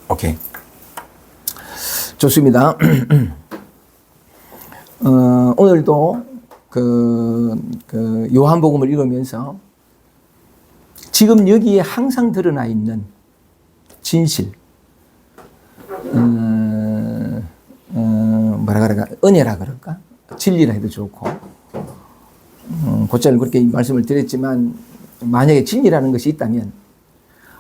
오케이. 좋습니다. 오늘도 요한복음을 읽으면서 지금 여기에 항상 드러나 있는 진실, 뭐라 그럴까, 은혜라 그럴까, 진리라 해도 좋고, 곧잘 그렇게 말씀을 드렸지만, 만약에 진리라는 것이 있다면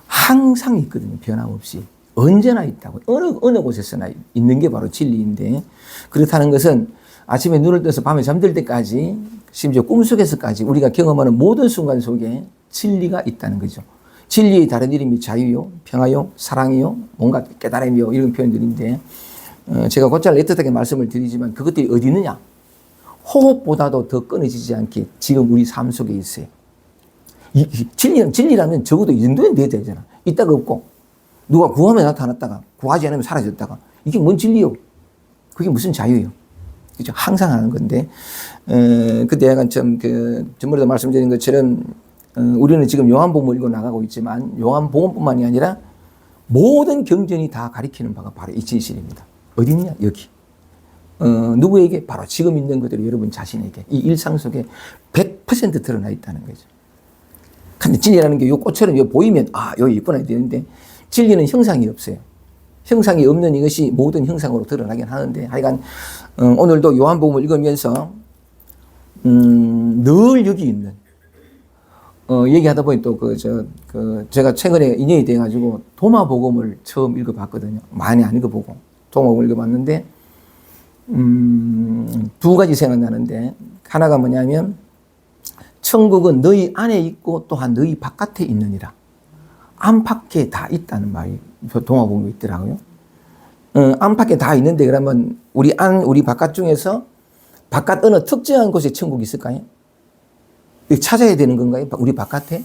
항상 있거든요. 변함없이. 언제나 있다고. 어느 곳에서나 있는 게 바로 진리인데, 그렇다는 것은 아침에 눈을 떠서 밤에 잠들 때까지, 심지어 꿈속에서까지 우리가 경험하는 모든 순간 속에 진리가 있다는 거죠. 진리의 다른 이름이 자유요, 평화요, 사랑이요, 뭔가 깨달음이요, 이런 표현들인데, 제가 곧잘 애틋하게 말씀을 드리지만 그것들이 어디 있느냐? 호흡보다도 더 끊어지지 않게 지금 우리 삶 속에 있어요. 진리라면 적어도 이 정도는 돼야 되잖아. 있다가 없고, 누가 구하면 나타났다가, 구하지 않으면 사라졌다가, 이게 뭔 진리요? 그게 무슨 자유요? 그죠? 항상 하는 건데, 그때 약간 전번에도 말씀드린 것처럼, 우리는 지금 요한복음을 읽어 나가고 있지만, 요한복음뿐만이 아니라 모든 경전이 다 가리키는 바가 바로 이 진실입니다. 어디 있냐? 여기. 누구에게? 바로 지금 있는 것들이 여러분 자신에게, 이 일상 속에 100% 드러나 있다는 거죠. 근데 진리라는 게 요 꽃처럼 요 보이면, 여기 있구나 되는데, 진리는 형상이 없어요. 형상이 없는 이것이 모든 형상으로 드러나긴 하는데, 하여간, 오늘도 요한복음을 읽으면서, 늘 여기 있는, 얘기하다 보니 또 제가 최근에 인연이 돼가지고 도마복음을 처음 읽어봤거든요. 많이 안 읽어보고. 도마복음을 읽어봤는데, 두 가지 생각나는데, 하나가 뭐냐면, 천국은 너희 안에 있고 또한 너희 바깥에 있느니라. 안팎에 다 있다는 말이 도마복음에 있더라고요. 안팎에 다 있는데 그러면 우리 바깥 중에서 바깥 어느 특정한 곳에 천국이 있을까요? 찾아야 되는 건가요? 우리 바깥에?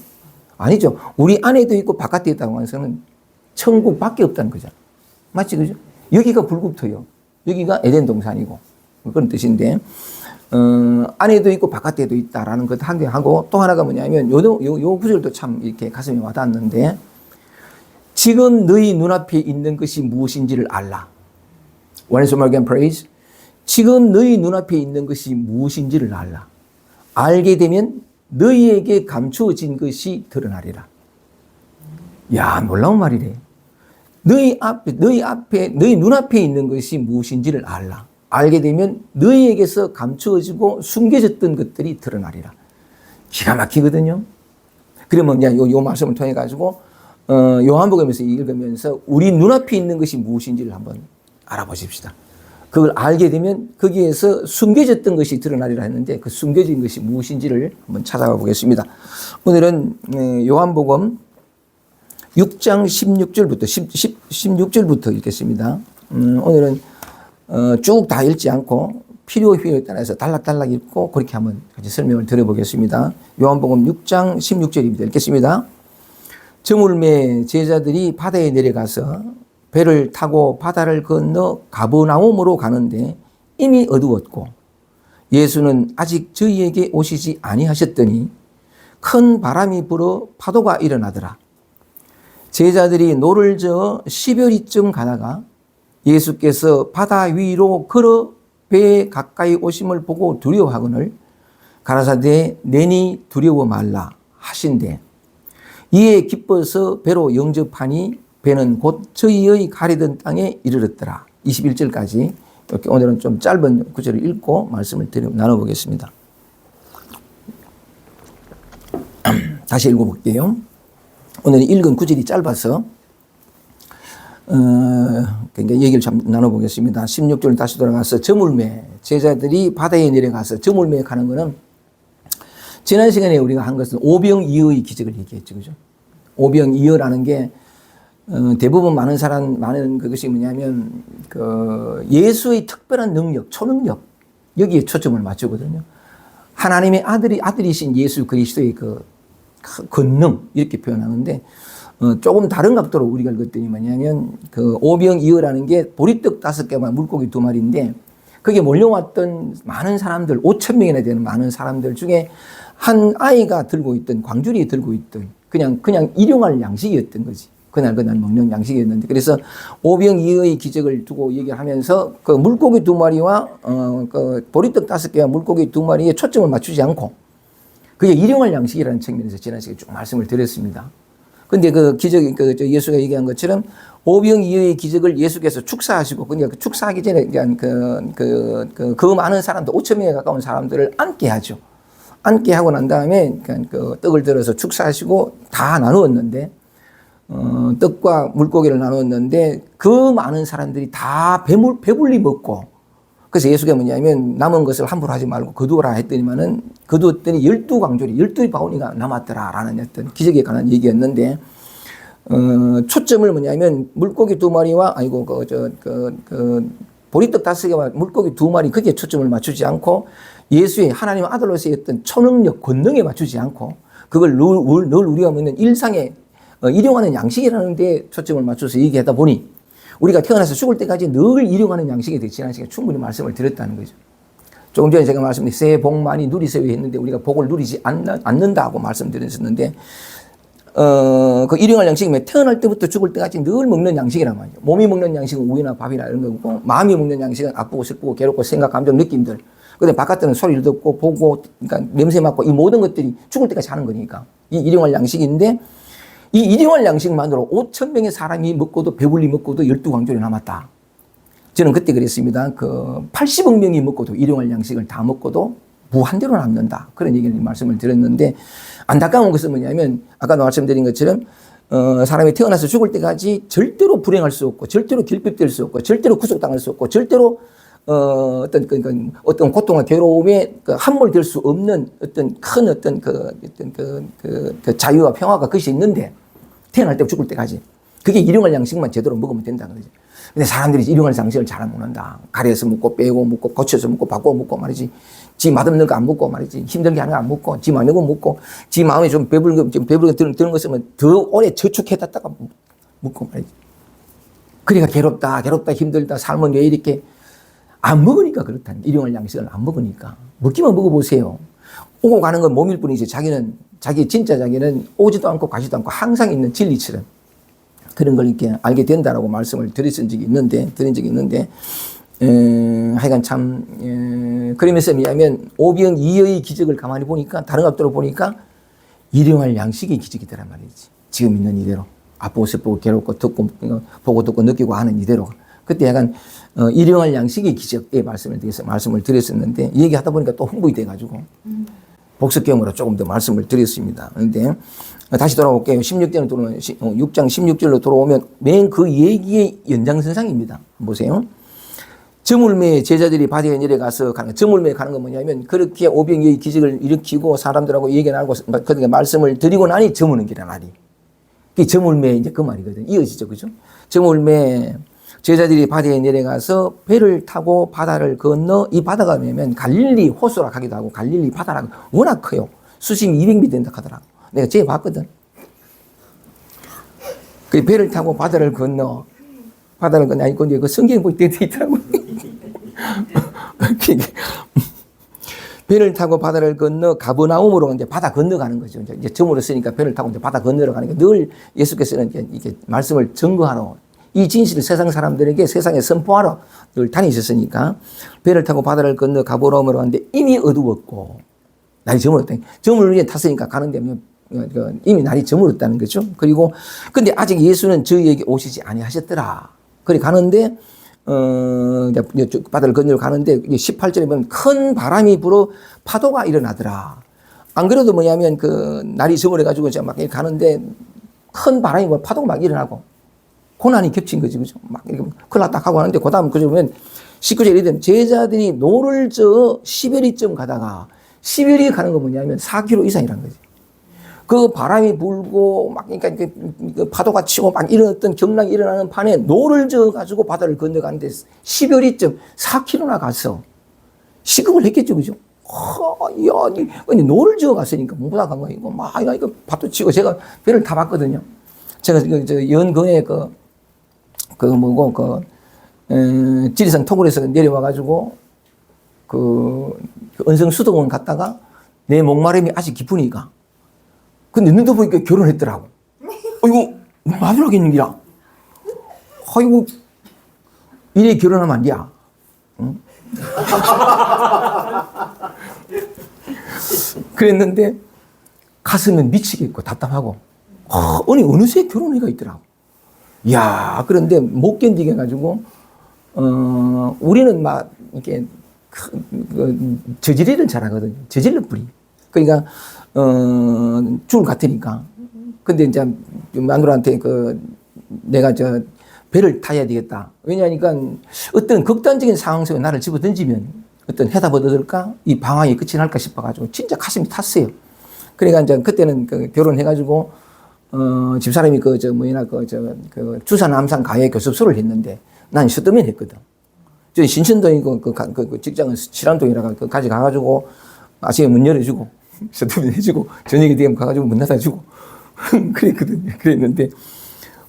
아니죠. 우리 안에도 있고 바깥에 있다고 해서는 천국밖에 없다는 거죠. 맞지, 그죠? 여기가 불국토요. 여기가 에덴 동산이고 그런 뜻인데, 안에도 있고 바깥에도 있다라는 것 한 개 하고, 또 하나가 뭐냐면 요 구절도 참 이렇게 가슴에 와닿았는데, 지금 너희 눈앞에 있는 것이 무엇인지를 알라. Once more again, praise. 지금 너희 눈앞에 있는 것이 무엇인지를 알라. 알게 되면 너희에게 감추어진 것이 드러나리라. 야, 놀라운 말이래. 너희 눈앞에 있는 것이 무엇인지를 알라. 알게 되면 너희에게서 감추어지고 숨겨졌던 것들이 드러나리라. 기가 막히거든요. 그러면 요 말씀을 통해 가지고 요한복음에서 읽으면서 우리 눈앞에 있는 것이 무엇인지를 한번 알아보십시다. 그걸 알게 되면 거기에서 숨겨졌던 것이 드러나리라 했는데, 그 숨겨진 것이 무엇인지를 한번 찾아가 보겠습니다. 오늘은 요한복음 6장 16절부터 읽겠습니다. 오늘은 쭉 다 읽지 않고 필요에 따라서 단락단락 읽고 그렇게 한번 같이 설명을 드려보겠습니다. 요한복음 6장 16절입니다. 읽겠습니다. 저물매 제자들이 바다에 내려가서 배를 타고 바다를 건너 가버나움으로 가는데 이미 어두웠고 예수는 아직 저희에게 오시지 아니하셨더니 큰 바람이 불어 파도가 일어나더라. 제자들이 노를 저어 10여리쯤 가다가 예수께서 바다 위로 걸어 배에 가까이 오심을 보고 두려워하거늘 가라사대 내니 두려워 말라 하신대. 이에 기뻐서 배로 영접하니 배는 곧 저희의 가리던 땅에 이르렀더라. 21절까지 이렇게 오늘은 좀 짧은 구절을 읽고 말씀을 나눠보겠습니다. 다시 읽어볼게요. 오늘 읽은 구절이 짧아서 그러니까 얘기를 좀 나눠보겠습니다. 16절 다시 돌아가서 저물매 제자들이 바다에 내려가서 저물매에 가는 거는 지난 시간에 우리가 한 것은 오병이어의 기적을 얘기했죠. 그죠? 오병이어라는 게 대부분 많은 그것이 뭐냐면 예수의 특별한 능력, 초능력 여기에 초점을 맞추거든요. 하나님의 아들이신 예수 그리스도의 그 권능 이렇게 표현하는데 조금 다른 각도로 우리가 읽었더니 뭐냐면 그 오병이어라는 게 보리떡 5개와 물고기 2마리인데 거기에 몰려왔던 많은 사람들 5,000명이나 되는 많은 사람들 중에 한 아이가 들고 있던 광주리에 들고 있던 그냥 일용할 양식이었던 거지. 그날 먹는 양식이었는데, 그래서 오병이어의 기적을 두고 얘기하면서 그 물고기 2마리와 그 보리떡 5개와 물고기 2마리에 초점을 맞추지 않고 그게 일용할 양식이라는 측면에서 지난 시간에 쭉 말씀을 드렸습니다. 근데 그 기적이 예수가 얘기한 것처럼 오병이어의 기적을 예수께서 축사하시고, 그러니까 축사하기 전에 그 많은 사람들 5천 명에 가까운 사람들을 앉게 하죠. 앉게 하고 난 다음에 그 떡을 들어서 축사하시고 다 나누었는데, 떡과 물고기를 나누었는데 그 많은 사람들이 다 배불리 먹고, 그래서 예수가 뭐냐면 남은 것을 함부로 하지 말고 거두어라 했더니만은 거두었더니 12광조리 12바구니가 남았더라라는 어떤 기적에 관한 얘기였는데, 초점을 뭐냐면 물고기 2마리와 보리떡 5개와 물고기 2마리 거기에 초점을 맞추지 않고 예수의 하나님 아들로서의 어떤 초능력 권능에 맞추지 않고 그걸 늘 우리가 먹는 일상에 일용하는 양식이라는 데 초점을 맞춰서 얘기하다 보니 우리가 태어나서 죽을 때까지 늘 일용하는 양식에 대해 지난 시간에 충분히 말씀을 드렸다는 거죠. 조금 전에 제가 말씀드린 새해 복 많이 누리세요 했는데 우리가 복을 누리지 않는다고 말씀드렸었는데, 그 일용할 양식이면 태어날 때부터 죽을 때까지 늘 먹는 양식이란 말이죠. 몸이 먹는 양식은 우유나 밥이나 이런 거고, 마음이 먹는 양식은 아프고 슬프고 괴롭고 생각, 감정, 느낌들. 근데 바깥에는 소리를 듣고 보고, 그러니까 냄새 맡고 이 모든 것들이 죽을 때까지 하는 거니까. 이 일용할 양식인데, 이 일용할 양식만으로 5천 명의 사람이 먹고도 배불리 먹고도 12광조리 남았다. 저는 그때 그랬습니다. 그 80억 명이 먹고도 일용할 양식을 다 먹고도 무한대로 남는다. 그런 얘기를 말씀을 드렸는데, 안타까운 것은 뭐냐면 아까도 말씀드린 것처럼 사람이 태어나서 죽을 때까지 절대로 불행할 수 없고 절대로 결핍될 수 없고 절대로 구속당할 수 없고 절대로 어떤 고통과 괴로움에 함몰될 수 없는 어떤 큰 자유와 평화가 그것이 있는데, 태어날 때 죽을 때까지 그게 일용할 양식만 제대로 먹으면 된다는 거죠. 근데 사람들이 일용할 양식을 잘 안 먹는다. 가려서 먹고 빼고 먹고 고쳐서 먹고 바꿔 먹고 말이지. 지 맛없는 거 안 먹고 말이지. 힘들게 하는 거 안 먹고 지 많은 거 먹고 지 마음에 좀 배부르게 드는 것이면 더 오래 저축해놨다가 먹고 말이지. 그러니까 괴롭다 힘들다 삶은 왜 이렇게 안 먹으니까 그렇다는, 일용할 양식을 안 먹으니까. 먹기만 먹어보세요. 오고 가는 건 몸일 뿐이지 자기는 오지도 않고 가지도 않고 항상 있는 진리처럼 그런 걸 이렇게 알게 된다라고 말씀을 드린 적이 있는데, 하여간 참, 그러면서 뭐냐면 오병이어의 기적을 가만히 보니까, 다른 각도로 보니까 일용할 양식의 기적이더란 말이지. 지금 있는 이대로. 아프고 슬프고 괴롭고 보고 듣고 느끼고 하는 이대로. 그때 약간 일용할 양식의 기적의 말씀을 드렸었는데, 얘기하다 보니까 또 흥분이 돼가지고 복습경으로 조금 더 말씀을 드렸습니다. 그런데 다시 돌아올게요. 6장 16절로 돌아오면 맨 그 얘기의 연장선상입니다. 보세요. 저물매에 제자들이 바다에 내려가서 가는 거. 저물매에 가는 건 뭐냐면 그렇게 오병이어의 기적을 일으키고 사람들하고 얘기 나누고 그러니까 말씀을 드리고 나니 저무는 길이란 말이. 그게 저물매 이제 그 말이거든요. 이어지죠. 그죠? 저물매 제자들이 바다에 내려가서 배를 타고 바다를 건너, 이 바다가 뭐냐면 갈릴리 호수라 하기도 하고 갈릴리 바다라고 워낙 커요. 수심이 200m 된다 하더라고. 내가 쟤 봤거든. 그 배를 타고 바다를 건너, 아니, 근데 그 성경에 보이 돼 있더라고. 배를 타고 바다를 건너 가버나움으로 이제 바다 건너가는 거죠. 이제 점으로 쓰니까 배를 타고 이제 바다 건너러 가니까 늘 예수께서는 이렇게 말씀을 증거하러, 이 진실을 세상 사람들에게 세상에 선포하러 늘 다니셨으니까 배를 타고 바다를 건너 가버나움으로 가는데 이미 어두웠고 날이 저물었다. 저물을 위해 탔으니까 가는데 이미 날이 저물었다는 거죠. 그리고 근데 아직 예수는 저희에게 오시지 아니하셨더라. 그래 가는데 바다를 건너러 가는데 18절에 보면 큰 바람이 불어 파도가 일어나더라. 안 그래도 뭐냐면 그 날이 저물어가지고 제가 막 가는데 큰 바람이 불어 파도가 막 일어나고 고난이 겹친 거지, 그죠? 막 이렇게 큰일 났다 하고 하는데 그 다음 그저 보면 19절에 이르되 제자들이 노를 저 시베리쯤 가다가, 시베리에 가는 거 뭐냐면 4km 이상이라는 거지. 그 바람이 불고 막 그러니까 그 파도가 치고 막 이런 어떤 경락이 일어나는 판에 노를 저 가지고 바다를 건너가는데 시베리쯤 4km나 가서 시급을 했겠죠, 그죠? 근데 노를 저어 갔으니까 뭐보다 간 거야. 이거 파도 치고 제가 배를 타봤거든요. 제가 연근에 지리산 토굴에서 내려와가지고 은성 수도원 갔다가 내 목마름이 아직 깊으니까. 근데 눈도 보니까 결혼했더라고. 이거 마누라겠는 기라. 아이고, 이래 결혼하면 안 돼. 응? 그랬는데 가슴은 미치겠고 답답하고 아니 어느새 결혼해가 있더라고. 야 그런데 못 견디게 해가지고 우리는 막 이렇게 저지리를 잘하거든요. 저질러 뿌리. 그러니까 죽을 같으니까. 근데 이제 마누라한테 내가 배를 타야 되겠다. 왜냐하니까 어떤 극단적인 상황 속에 나를 집어 던지면 어떤 해답을 얻을까? 이 방황이 끝이 날까 싶어가지고 진짜 가슴이 탔어요. 그러니까 이제 그때는 결혼해가지고 집사람이 주사 남산 가해 교습소를 했는데 난 슈더맨 했거든. 저 신천동이고 그 직장은 실암동이라가 거기까지 가가지고 아침에 문 열어주고 슈더맨 해주고 저녁에 되면 가가지고 문 닫아주고 그랬거든요. 그랬는데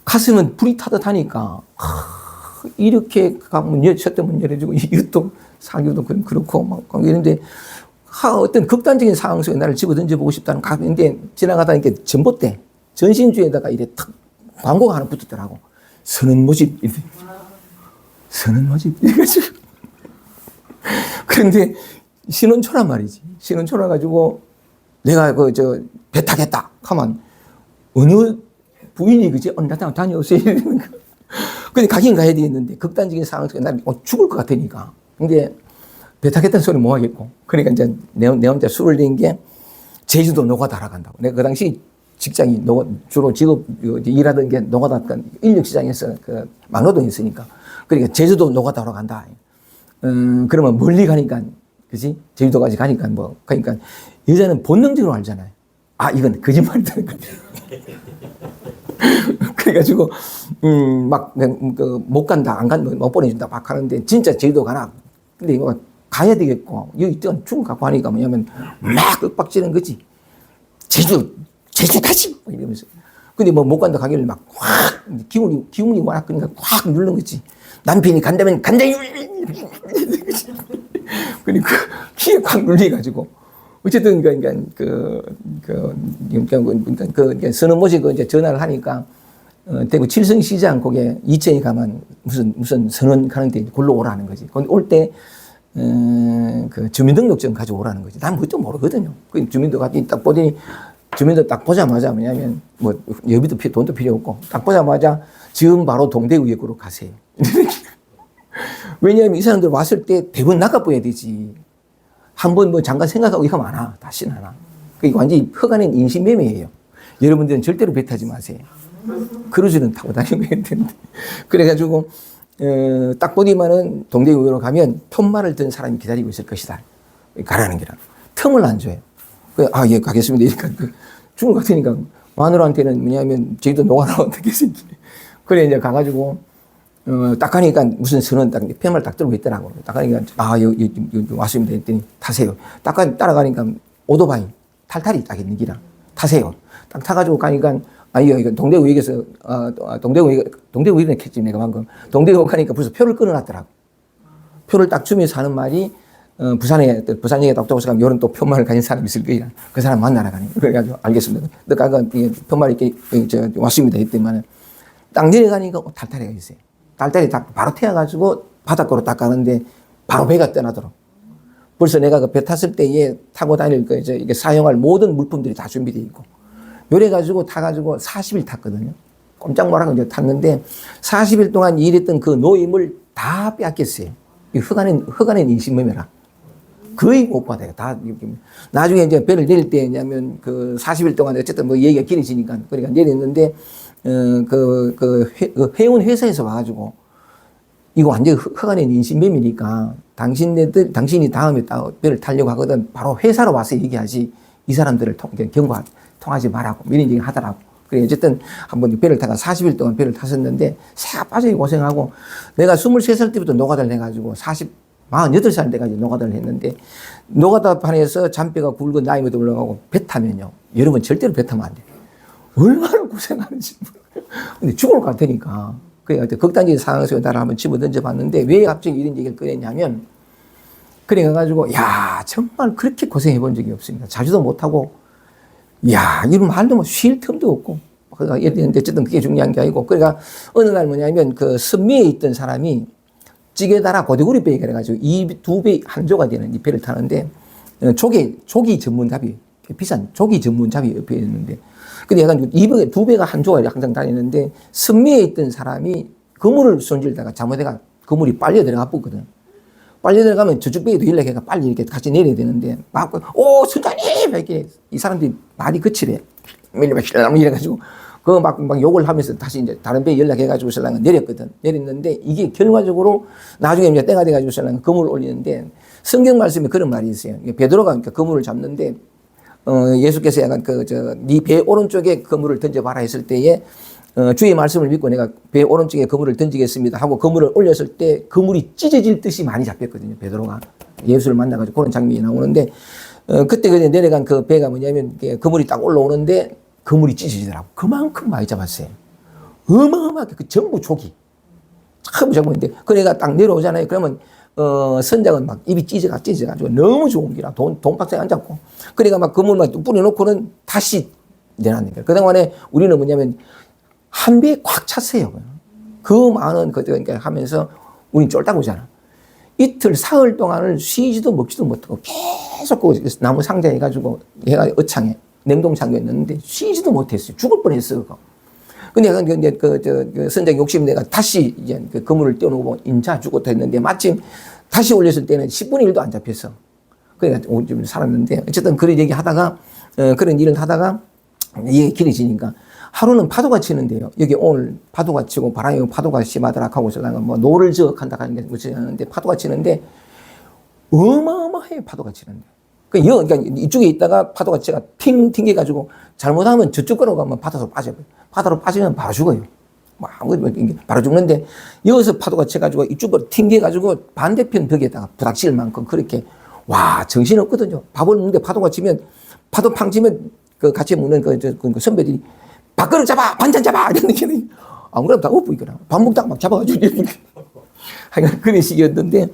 가슴은 불이 타듯 하니까 이렇게 문 열어주고 이것도 사교도 그렇고 막 이런데 어떤 극단적인 상황 속에 나를 집어 던져보고 싶다는 가는데 지나가다 이렇게 전봇대 전신주에다가 이래 탁 광고가 하나 붙었더라고. 선언 모집. 선언 모집. 이래가지고. 그런데 신혼초란 말이지. 신혼초라 가지고 내가 배 타겠다 하면 어느 부인이 그지? 나 다녀오세요. 이러는 거. 근데 가긴 가야 되겠는데 극단적인 상황 속에 나는 죽을 것 같으니까. 근데 배 타겠다는 소리 못 하겠고. 그러니까 이제 내 혼자 술을 낸 게 제주도 노가다라 간다고. 내가 그 당시 직장이 주로 직업 일하던 게 노가다 인력시장에서 막노동에 있으니까. 그러니까 제주도 노가다로 간다. 그러면 멀리 가니까, 그지? 제주도까지 가니까 그러니까 여자는 본능적으로 알잖아요. 아, 이건 거짓말이라는 거지. 그래가지고, 못 간다, 못 보내준다, 막 하는데, 진짜 제주도 가나? 근데 이거 가야 되겠고, 여기 있던 죽을 갖고 하니까 뭐냐면, 막 윽박지는 거지. 제주 가지! 이러면서. 근데 못 간다 가길래 막 확, 기운이 워낙 그러니까 확 누른 거지. 남편이 간다면 간다! 그러니까 귀에 확 눌려가지고. 어쨌든, 선언 모집 이제 전화를 하니까, 대구 칠성시장 거기에 이천에 가면 무슨 선언 가는데 골로 오라는 거지. 거기 올 때, 주민등록증 가지고 오라는 거지. 난 그것도 모르거든요. 그 주민등록증 딱 보더니, 주민들 딱 보자마자 뭐냐면, 여비도 돈도 필요 없고, 딱 보자마자 지금 바로 동대구역으로 가세요. 왜냐하면 이 사람들 왔을 때 대부분 나가봐야 되지. 한번 잠깐 생각하고 이거 많아. 다시는 안 와. 그게 완전히 허가낸 인신매매예요. 여러분들은 절대로 배 타지 마세요. 크루즈는 타고 다니면 되는데. 그래가지고, 딱 보니만은 동대구역으로 가면 푯말을 든 사람이 기다리고 있을 것이다. 가라는 게라. 틈을 안 줘요. 예, 가겠습니다. 이러니까 죽을 것 같으니까 마누라한테는 뭐냐면 제주도 노가라 어떻게 생기. 그래, 이제 가가지고, 딱 가니까 무슨 선언 푯말 딱 들고 있더라고. 딱 가니까, 여기 왔습니다. 했더니 타세요. 딱 따라가니까 오토바이, 탈탈이 딱 있는 기라. 타세요. 딱 타가지고 가니까, 이거 동대구역에서, 동대구역에 켰지, 내가 방금. 동대구역 가니까 벌써 표를 끊어놨더라고. 표를 딱 주면서 하는 말이, 부산역에 딱 도착하면 요런 또 푯말을 가진 사람이 있을 거야. 그 사람 만나러 가니. 그래가지고, 알겠습니다. 너가 푯말 이렇게, 왔습니다. 했더니만은, 딱 내려가니까 탈탈이가 있어요. 딸딸이 딱 바로 태워가지고 바닷가로 딱 가는데 바로 배가 떠나도록. 벌써 내가 그 배 탔을 때에 타고 다닐 이게 사용할 모든 물품들이 다 준비되어 있고. 요래가지고 타가지고 40일 탔거든요. 꼼짝 말하고 이제 탔는데 40일 동안 일했던 그 노임을 다 빼앗겼어요. 허가낸 인신매매라. 거의 못 받아요. 다. 나중에 이제 배를 내릴 때냐면 40일 동안 어쨌든 얘기가 길어지니까 그러니까 내렸는데 해운 회사에서 와가지고, 이거 완전 허가낸 인신매매니까, 당신이 다음에 배를 타려고 하거든, 바로 회사로 와서 얘기하지, 이 사람들을 통하지 말라고, 이런 얘기 하더라고. 그래, 어쨌든, 한번 배를 타가 40일 동안 배를 탔었는데, 새가 빠지게 고생하고, 내가 23살 때부터 노가다를 해가지고, 48살 때까지 노가다를 했는데, 노가다판에서 잔뼈가 굵은 나이에도 올라가고, 배 타면요, 여러분 절대로 배 타면 안 돼. 얼마나 고생하는지 모르겠어요. 근데 죽을 것 같으니까. 그래, 극단적인 상황 속에 나를 한번 집어 던져 봤는데, 왜 갑자기 이런 얘기를 꺼냈냐면, 그래가지고, 야, 정말 그렇게 고생해 본 적이 없습니다. 자주도 못하고, 야, 이런 말도 쉴 틈도 없고, 그러니까 예를 들는데 어쨌든 그게 중요한 게 아니고, 그러니까 어느 날 뭐냐면 그 선미에 있던 사람이 찌개 달아 고대구리 배에 그래가지고 이 두 배 한 조가 되는 이 배를 타는데 조기 전문잡이 비싼 조기 전문잡이 옆에 있는데, 근데 약간 두 배가 한 조가 항상 다니는데 선미에 있던 사람이 그물을 손질다가 잘못해가 그물이 빨려 들어가 보거든. 빨려 들어가면 저쪽 배에도 연락해가 빨리 이렇게 같이 내려야 되는데 막 오 선장님 이렇게 이 사람들이 말이 거칠해 이래가지고 그 막 욕을 하면서 다시 이제 다른 배에 연락해가지고 설랑은 내렸거든. 내렸는데 이게 결과적으로 나중에 이제 때가 돼가지고 설랑은 그물을 올리는데 성경 말씀에 그런 말이 있어요. 베드로가 그러니까 그물을 잡는데 예수께서 약간 네 배 오른쪽에 그물을 던져봐라 했을 때에 주의 말씀을 믿고 내가 배 오른쪽에 그물을 던지겠습니다 하고 그물을 올렸을 때 그물이 찢어질 듯이 많이 잡혔거든요. 베드로가 예수를 만나가지고 그런 장면이 나오는데 그때 그냥 내려간 그 배가 뭐냐면 그물이 딱 올라오는데 그물이 찢어지더라고. 그만큼 많이 잡았어요. 어마어마하게 그 전부 조기 전부 잡았는데 그래가 딱 내려오잖아요. 그러면 선장은 막 입이 찢어가지고 너무 좋은 기라 돈박스에 앉았고 그러니까 막 그물만 뿌려놓고는 다시 내놨는 거예요. 그동안에 우리는 뭐냐면 한 배에 꽉 찼어요. 그 많은 그러니까 하면서 우린 쫄딱 오잖아. 이틀 사흘 동안을 쉬지도 먹지도 못하고 계속 그 나무 상자에 가지고 얘가 어창에 냉동창고였는데 쉬지도 못했어요. 죽을 뻔했어요. 그거. 근데 그 선장 욕심 내가 다시 이제 그 그물을 떼어놓고 인자 죽었다 했는데 마침 다시 올렸을 때는 10분의 1도 안 잡혔어. 그러니까 좀 살았는데 어쨌든 그런 얘기 하다가 그런 일을 하다가 이게 길어지니까 하루는 파도가 치는데요. 여기 오늘 파도가 치고 바람이 파도가 심하더라 하고 설랑은 뭐 노를 저억한다 하는 게 무슨 하는데 파도가 치는데 어마어마해 파도가 치는데. 그러니까 이쪽에 있다가 파도가 치가 팅 튕겨가지고 잘못하면 저쪽으로 가면 바다로 빠져버려. 바다로 빠지면 바로 죽어요. 바로 죽는데 여기서 파도가 쳐가지고 이쪽으로 튕겨가지고 반대편 벽에다가 부닥칠 만큼 그렇게 와 정신없거든요. 밥을 먹는데 파도가 치면 파도 팡 치면 그 같이 먹는 그 선배들이 밥그릇 잡아 반찬 잡아 이런 느낌이 안 그러면 다 엎어있거나 밥 먹다가 막 잡아가지고 하여간 그런 식이었는데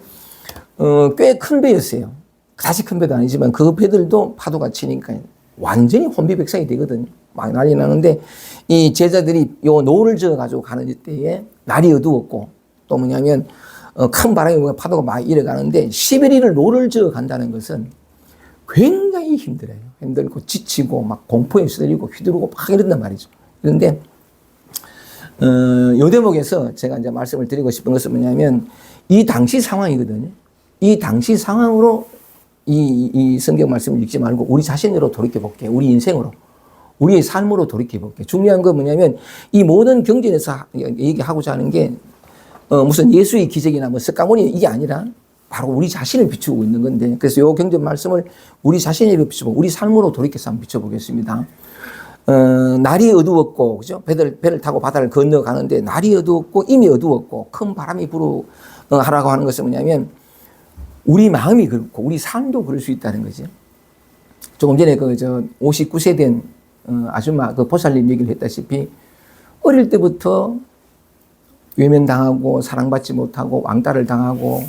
꽤 큰 배였어요. 다시 큰 배도 아니지만 그 배들도 파도가 치니까 완전히 혼비백산이 되거든요. 막 난리 나는데 이 제자들이 요 노를 저어 가지고 가는 때에 날이 어두웠고 또 뭐냐면 큰 바람이 파도가 막 일어가는데 11일을 노를 저어 간다는 것은 굉장히 힘들어요. 힘들고 지치고 막 공포에 시달리고 휘두르고 막 이런단 말이죠. 그런데 요 대목에서 제가 이제 말씀을 드리고 싶은 것은 뭐냐면 이 당시 상황이거든요. 이 당시 상황으로 이 성경 말씀을 읽지 말고 우리 자신으로 돌이켜볼게요. 우리 인생으로. 우리의 삶으로 돌이켜볼게요. 중요한 건 뭐냐면 이 모든 경전에서 얘기하고자 하는 게 무슨 예수의 기적이나 뭐 석가모니 이게 아니라 바로 우리 자신을 비추고 있는 건데 그래서 이 경전 말씀을 우리 자신을 비추고 우리 삶으로 돌이켜서 한번 비춰보겠습니다. 날이 어두웠고 그죠? 배를 타고 바다를 건너가는데 날이 어두웠고 이미 어두웠고 큰 바람이 하라고 하는 것은 뭐냐면 우리 마음이 그렇고 우리 삶도 그럴 수 있다는 거죠. 조금 전에 59세 된 아줌마 그 보살님 얘기를 했다시피 어릴 때부터 외면당하고 사랑받지 못하고 왕따를 당하고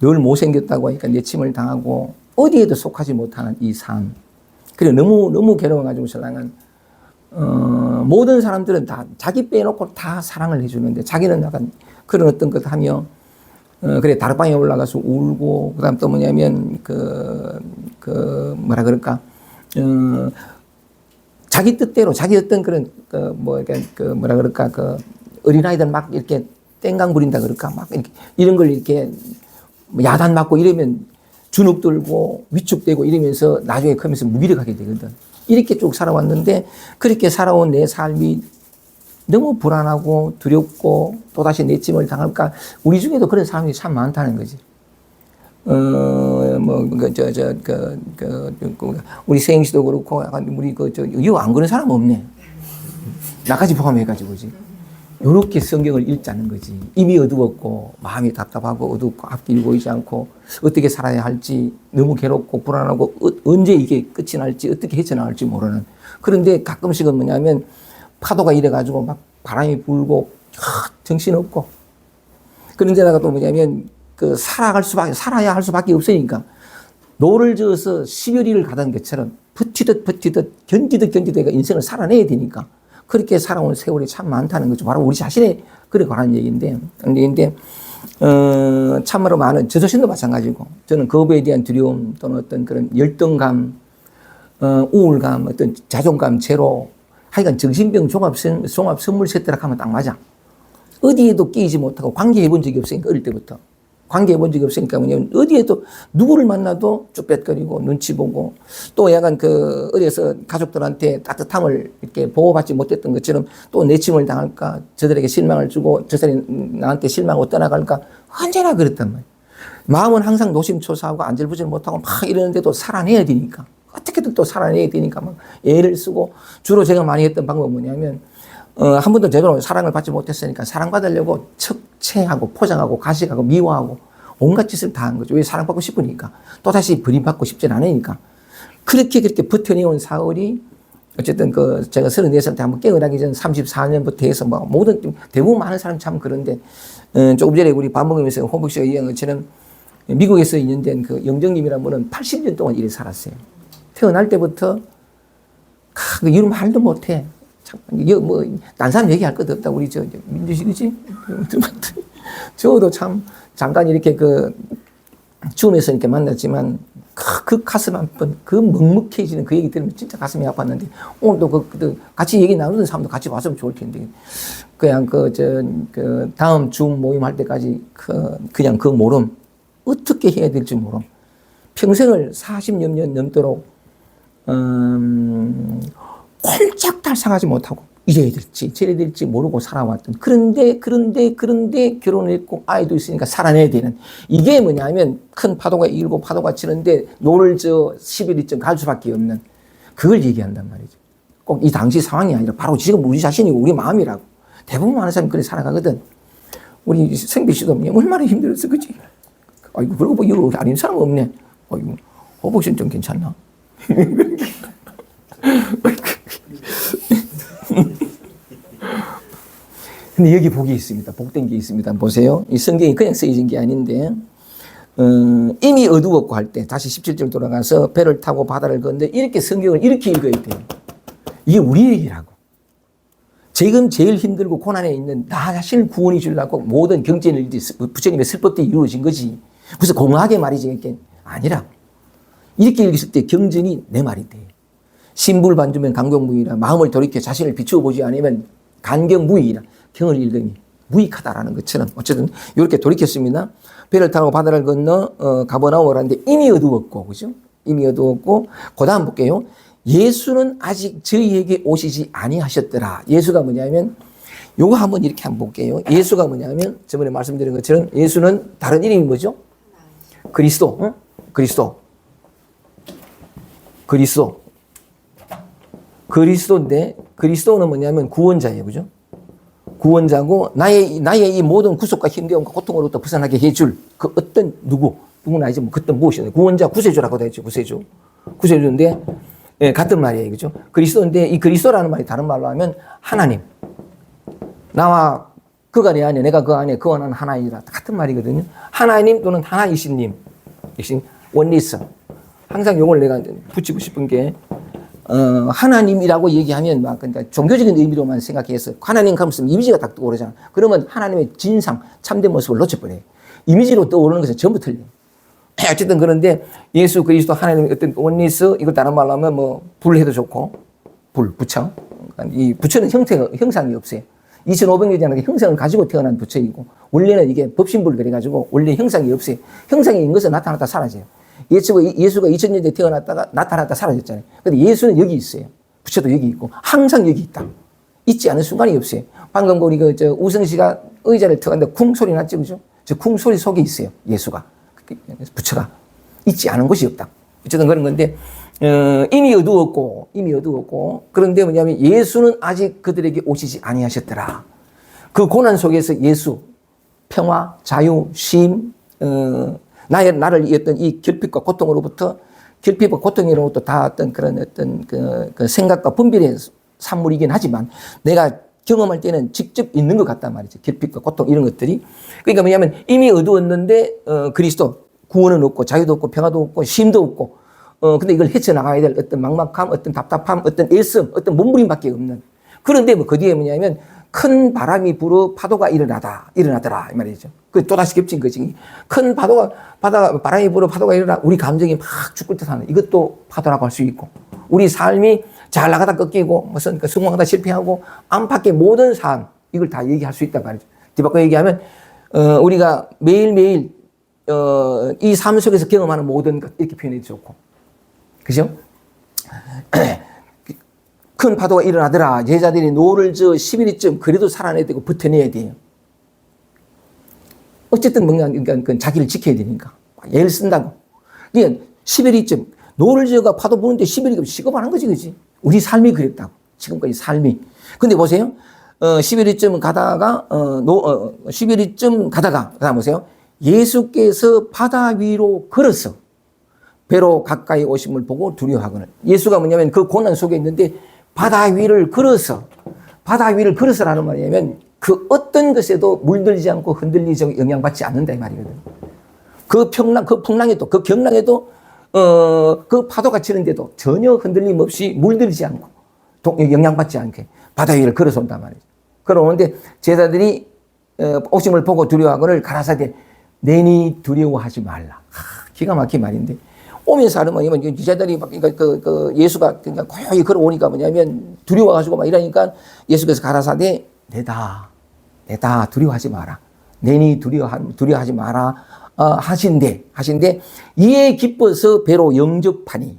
늘 못생겼다고 하니까 내침을 당하고 어디에도 속하지 못하는 이 삶. 그래 너무 괴로워가지고 신랑은 모든 사람들은 다 자기 빼놓고 다 사랑을 해주는데 자기는 약간 그런 어떤 것 하며 그래 다락방에 올라가서 울고 그다음 또 뭐냐면 뭐라 그럴까 자기 뜻대로 자기 어떤 그런 뭐라 그럴까 어린아이들 막 이렇게 땡강 부린다 그럴까 막 이렇게 이런 걸 이렇게 야단 맞고 이러면 주눅 들고 위축되고 이러면서 나중에 크면서 무기력하게 되거든. 이렇게 쭉 살아왔는데 그렇게 살아온 내 삶이 너무 불안하고 두렵고 또다시 내침을 당할까 우리 중에도 그런 사람이 참 많다는 거지. 우리 세영 씨도 그렇고 약간 우리 이거 안 그런 사람 없네. 나까지 포함해가지고지. 요렇게 성경을 읽자는 거지. 이미 어두웠고 마음이 답답하고 어둡고 앞길이 보이지 않고 어떻게 살아야 할지 너무 괴롭고 불안하고 언제 이게 끝이 날지 어떻게 헤쳐나갈지 모르는. 그런데 가끔씩은 뭐냐면 파도가 이래가지고 막 바람이 불고 정신없고 그런데다가 또 뭐냐면 살아야 할 수밖에 없으니까 노를 저어서 10여리를 가던 것처럼 버티듯 견디듯 인생을 살아내야 되니까 그렇게 살아온 세월이 참 많다는 거죠. 바로 우리 자신의 그래 관한 얘기인데, 참으로 많은, 저 자신도 마찬가지고, 저는 거부에 대한 두려움 또는 어떤 그런 열등감, 우울감, 어떤 자존감 제로, 하여간 정신병 종합 선물 세트라 하면 딱 맞아. 어디에도 끼이지 못하고 관계해 본 적이 없으니까, 어릴 때부터. 관계해 본 적이 없으니까 뭐냐면 어디에도 누구를 만나도 쭈뼛거리고 눈치 보고 또 약간 어디에서 가족들한테 따뜻함을 이렇게 보호받지 못했던 것처럼 또 내침을 당할까, 저들에게 실망을 주고 저 사람이 나한테 실망하고 떠나갈까, 언제나 그랬단 말이에요. 마음은 항상 노심초사하고 안절부절 못하고 막 이러는데도 살아내야 되니까, 어떻게든 또 살아내야 되니까 막 애를 쓰고, 주로 제가 많이 했던 방법은 뭐냐면 한 번도 제대로 사랑을 받지 못했으니까 사랑받으려고 척체하고 포장하고 가식하고 미워하고 온갖 짓을 다 한 거죠. 왜? 사랑받고 싶으니까. 또다시 버림받고 싶진 않으니까. 그렇게 버텨내온 사월이 어쨌든 제가 34살 때 한번 깨어나기 전 34년부터 해서 뭐 대부분 많은 사람 참 그런데, 조금 전에 우리 밥 먹으면서 호복 씨가 얘기한 것처럼 미국에서 인연된 영정님이라는 분은 80년 동안 이래 살았어요. 태어날 때부터 이런 말도 못해. 딴 사람 얘기할 것도 없다. 우리 민주씨, 그지? 저도 참 잠깐 이렇게 줌에서 이렇게 만났지만 그 가슴 한번 먹먹해지는 그 얘기 들으면 진짜 가슴이 아팠는데, 오늘도 같이 얘기 나누는 사람도 같이 왔으면 좋을 텐데, 그냥 다음 줌 모임 할 때까지 그냥 모름, 어떻게 해야 될지 모름. 평생을 40여 년 넘도록 꼴짝 달성하지 못하고 이래야 될지 저래야 될지 모르고 살아왔던, 그런데 결혼을 했고 아이도 있으니까 살아내야 되는, 이게 뭐냐면 큰 파도가 일고 파도가 치는데 노를 11일쯤 갈 수밖에 없는, 그걸 얘기한단 말이죠. 꼭 이 당시 상황이 아니라 바로 지금 우리 자신이고 우리 마음이라고. 대부분 많은 사람이 그렇게 살아가거든. 우리 성비 씨도 얼마나 힘들었어, 그치? 아이고, 그러고 뭐 이거 아닌 사람 없네. 아이고, 호복 씨는 좀 괜찮나? 근데 여기 복이 있습니다. 복된 게 있습니다. 보세요. 이 성경이 그냥 쓰여진 게 아닌데, 이미 어두웠고 할 때, 다시 17절 돌아가서 배를 타고 바다를 걷는데, 이렇게 성경을 이렇게 읽어야 돼요. 이게 우리 얘기라고. 지금 제일 힘들고 고난에 있는 나 자신을 구원해 주려고 모든 경전을 부처님의 슬법들이 이루어진 거지. 무슨 공하게 말이지, 이게 아니라. 이렇게 읽었을 때 경전이 내 말이 돼. 신불반주면 강경무이라, 마음을 돌이켜 자신을 비추어 보지 않으면 간경무이라, 경을 읽으니 무익하다라는 것처럼 어쨌든 이렇게 돌이켰습니다. 배를 타고 바다를 건너 가버나움을 하는데 이미 어두웠고, 그죠? 이미 어두웠고, 그 다음 볼게요. 예수는 아직 저희에게 오시지 아니하셨더라. 예수가 뭐냐면, 요거 한번 이렇게 한번 볼게요. 예수가 뭐냐면, 저번에 말씀드린 것처럼 예수는 다른 이름이 뭐죠? 그리스도, 응? 그리스도인데, 그리스도는 뭐냐면 구원자예요, 그죠? 구원자고, 나의 이 모든 구속과 힘겨움과 고통으로부터 벗어나게 해줄 그 어떤 누구나 이제 뭐 그때 무엇이냐. 구원자, 구세주라고도 했죠, 구세주인데, 예, 같은 말이에요, 그죠? 그리스도인데, 이 그리스도라는 말이 다른 말로 하면 하나님. 나와 그가 내 안에, 내가 그 안에, 그와 나는 하나이라. 같은 말이거든요. 하나님 또는 하나이신 님. 원리스. 항상 요걸 내가 붙이고 싶은 게, 하나님이라고 얘기하면 막, 그러니까 종교적인 의미로만 생각해서, 하나님 하면서 이미지가 딱 떠오르잖아. 그러면 하나님의 진상, 참된 모습을 놓쳐버려요. 이미지로 떠오르는 것은 전부 틀려요. 어쨌든 그런데 예수 그리스도 하나님의 어떤 원리스, 이걸 다른 말로 하면 뭐, 불해도 좋고, 부처. 이 부처는 형상이 없어요. 2500년 전에 형상을 가지고 태어난 부처이고, 원래는 이게 법신불 그래가지고, 원래 형상이 없어요. 형상이 있는 것은 나타났다 사라져요. 예수가 2000년 전에 태어났다가 나타났다 사라졌잖아요. 근데 예수는 여기 있어요. 부처도 여기 있고, 항상 여기 있다. 있지 않은 순간이 없어요. 방금 우리 우성 씨가 의자를 터갔는데 쿵 소리 났죠, 그죠? 저 쿵 소리 속에 있어요. 예수가. 부처가. 있지 않은 곳이 없다. 어쨌든 그런 건데, 이미 어두웠고, 그런데 뭐냐면 예수는 아직 그들에게 오시지 아니하셨더라. 그 고난 속에서 예수, 평화, 자유, 쉼, 나를 이었던 이 결핍과 고통으로부터, 결핍과 고통으로부터 다 어떤 그런 그 생각과 분별의 산물이긴 하지만 내가 경험할 때는 직접 있는 것 같단 말이죠. 결핍과 고통 이런 것들이. 그러니까 뭐냐면 이미 어두웠는데 그리스도 구원은 없고 자유도 없고 평화도 없고 쉼도 없고 근데 이걸 헤쳐나가야 될 어떤 막막함, 어떤 답답함, 어떤 일성, 어떤 몸부림밖에 없는 그런데 뭐 그 뒤에 뭐냐면 큰 바람이 불어 파도가 일어나더라 이 말이죠. 그 또다시 겹친 거지. 큰 바람이 불어 파도가 일어나 우리 감정이 막 죽을 듯 하는 이것도 파도라고 할 수 있고, 우리 삶이 잘 나가다 꺾이고 무슨 성공하다 실패하고 안팎의 모든 삶, 이걸 다 얘기할 수 있단 말이죠. 뒤바꿔 얘기하면 우리가 매일매일 이 삶 속에서 경험하는 모든 것, 이렇게 표현해도 좋고, 그죠? 큰 파도가 일어나더라. 제자들이 노를 저 11위쯤 그래도 살아내야 되고 버텨내야 돼요. 어쨌든 뭔가 그러니까 자기를 지켜야 되니까 애를 쓴다고. 그러니까 11위쯤 노를 저가 파도 부는데 11위쯤 시급하는 거지, 그지? 우리 삶이 그랬다고. 지금까지 삶이. 근데 보세요. 11위쯤 가다가 11위쯤 가다가 그다음 보세요. 예수께서 바다 위로 걸어서 배로 가까이 오심을 보고 두려워하거늘. 예수가 뭐냐면 그 고난 속에 있는데 바다 위를 걸어서라는 말이냐면 그 어떤 것에도 물들지 않고 흔들리지 않고 영향받지 않는다 이 말이거든. 그 풍랑에도 그 경랑에도 그 파도가 치는데도 전혀 흔들림 없이 물들지 않고 영향받지 않게 바다 위를 걸어서 온단 말이죠. 걸어오는데 제자들이 오심을 보고 두려워하거늘 가라사대 내니 두려워하지 말라. 기가 막힌 말인데, 오면서 하는 뭐냐면 기자들이 막 그 예수가 그러니까 고요히 걸어오니까 뭐냐면 두려워가지고 막 이러니까 예수께서 가라사대 내다 두려워하지 마라. 내니 두려워하지 마라 하신데 이에 기뻐서 배로 영접하니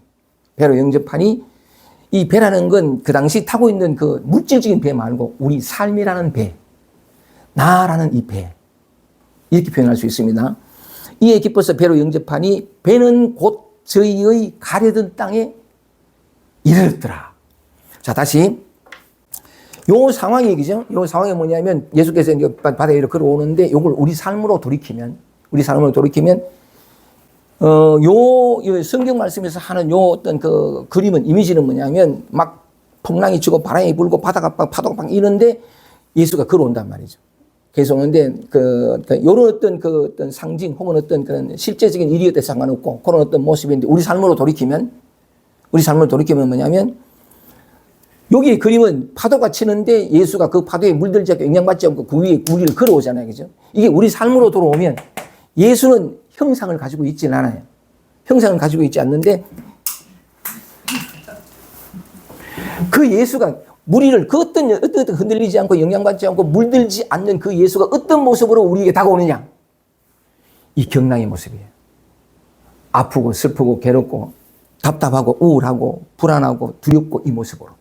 이 배라는 건 그 당시 타고 있는 그 물질적인 배 말고 우리 삶이라는 배, 나라는 이 배, 이렇게 표현할 수 있습니다. 이에 기뻐서 배로 영접하니 배는 곧 저희의 가려던 땅에 이르렀더라. 자, 다시 요 상황이 그죠? 요 상황이 뭐냐면 예수께서 이제 바다 위로 걸어오는데 요걸 우리 삶으로 돌이키면 요 성경 말씀에서 하는 요 어떤 그 그림은, 이미지는 뭐냐면 막 풍랑이 치고 바람이 불고 파도가 막 이런데 예수가 걸어온단 말이죠. 계속 오는데 요런 어떤 상징 혹은 어떤 그런 실제적인 일이었다 상관없고 그런 어떤 모습인데 우리 삶으로 돌이키면 뭐냐면 여기 그림은 파도가 치는데 예수가 그 파도에 물들지 않고 영향받지 않고 그 위에 우리를 걸어오잖아요. 그죠? 이게 우리 삶으로 돌아오면 예수는 형상을 가지고 있지는 않아요. 형상을 가지고 있지 않는데 그 예수가 우리를 그 어떤 흔들리지 않고 영향받지 않고 물들지 않는 그 예수가 어떤 모습으로 우리에게 다가오느냐? 이 경랑의 모습이에요. 아프고 슬프고 괴롭고 답답하고 우울하고 불안하고 두렵고 이 모습으로.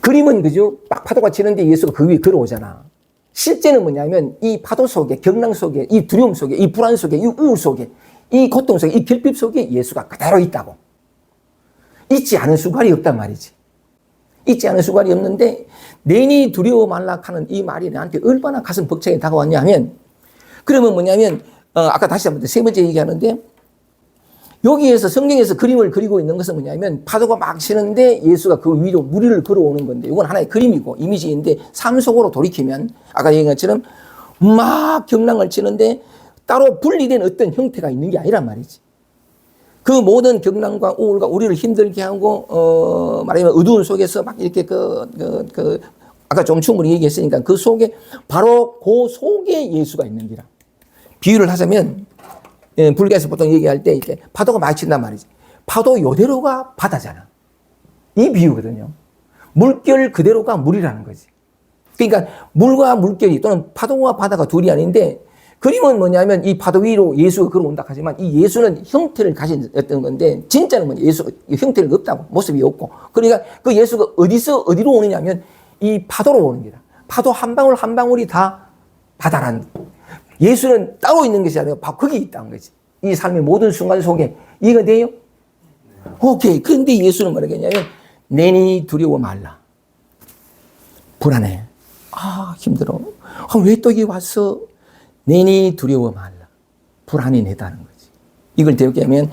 그림은 그죠? 막 파도가 치는데 예수가 그 위에 걸어오잖아. 실제는 뭐냐면 이 파도 속에, 경랑 속에, 이 두려움 속에, 이 불안 속에, 이 우울 속에, 이 고통 속에, 이 결핍 속에 예수가 그대로 있다고. 있지 않은 수갈이 없단 말이지. 있지 않은 수갈이 없는데 내니 두려워 말라 하는 이 말이 나한테 얼마나 가슴 벅차게 다가왔냐 하면, 그러면 뭐냐면 아까 다시 한번 세 번째 얘기하는데 여기에서 성경에서 그림을 그리고 있는 것은 뭐냐면 파도가 막 치는데 예수가 그 위로 무리를 걸어오는 건데 이건 하나의 그림이고 이미지인데 삶 속으로 돌이키면 아까 얘기한 것처럼 막 경랑을 치는데 따로 분리된 어떤 형태가 있는 게 아니란 말이지. 그 모든 경랑과 우울과 우리를 힘들게 하고 말하자면 어두운 속에서 막 이렇게 아까 좀 충분히 얘기했으니까 그 속에 바로 그 속에 예수가 있는 기라. 비유를 하자면 불교에서 보통 얘기할 때 이렇게 파도가 많이 친단 말이지. 파도 요대로가 바다잖아. 이 비유거든요. 물결 그대로가 물이라는 거지. 그러니까 물과 물결이 또는 파도와 바다가 둘이 아닌데 그림은 뭐냐면 이 파도 위로 예수가 걸어온다 하지만 이 예수는 형태를 가진 어떤 건데 진짜는 뭐냐, 예수가 형태가 없다고, 모습이 없고. 그러니까 그 예수가 어디로 오느냐면 이 파도로 오는 거다. 파도 한 방울 한 방울이 다 바다라는. 예수는 따로 있는 것이 아니라 바로 거기 있다는 거지. 이 삶의 모든 순간 속에. 이해가 돼요? 오케이. 그런데 예수는 뭐라 했냐면 내니 두려워 말라. 불안해. 힘들어. 왜 또 여기 왔어? 내니 두려워 말라. 불안이 내다는 거지. 이걸 대역하면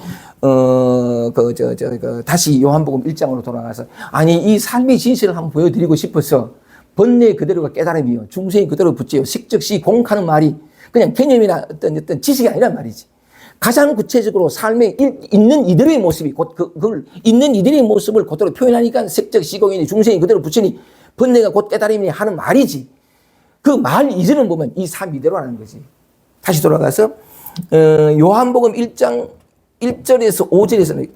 다시 요한복음 1장으로 돌아가서 아니 이 삶의 진실을 한번 보여드리고 싶어서 번뇌 그대로가 깨달음이요 중생이 그대로 붙지요. 식적시 공하는 말이 그냥 개념이나 어떤 지식이 아니란 말이지. 가장 구체적으로 삶에 있는 이들의 모습이 곧 그걸 있는 이들의 모습을 그대로 표현하니까 색적 시공이니 중생이 그대로 붙이니 번뇌가 곧 깨달음이니 하는 말이지. 그 말 이전을 보면 이 삶 이대로라는 거지. 다시 돌아가서 요한복음 1장 1절에서 5절에서는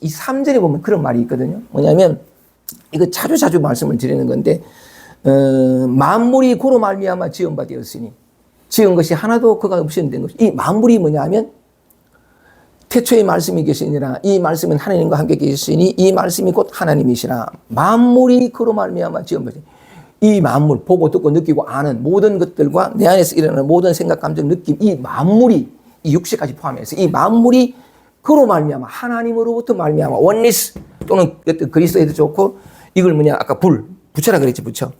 이 3절에 보면 그런 말이 있거든요. 뭐냐면 이거 자주 말씀을 드리는 건데 만물이 고로 말미암아 지은 바 되었으니 지은 것이 하나도 그가 없이 된 것이. 이 만물이 뭐냐면 태초에 말씀이 계시니라 이 말씀은 하나님과 함께 계시니 이 말씀이 곧 하나님이시라. 만물이 그로 말미암아 지은 것이. 이 만물 보고 듣고 느끼고 아는 모든 것들과 내 안에서 일어나는 모든 생각 감정 느낌 이 만물이 이 육체까지 포함해서 이 만물이 그로 말미암아 하나님으로부터 말미암아 원리스 또는 그리스도에도 좋고 이걸 뭐냐 아까 부처라 그랬지 부처.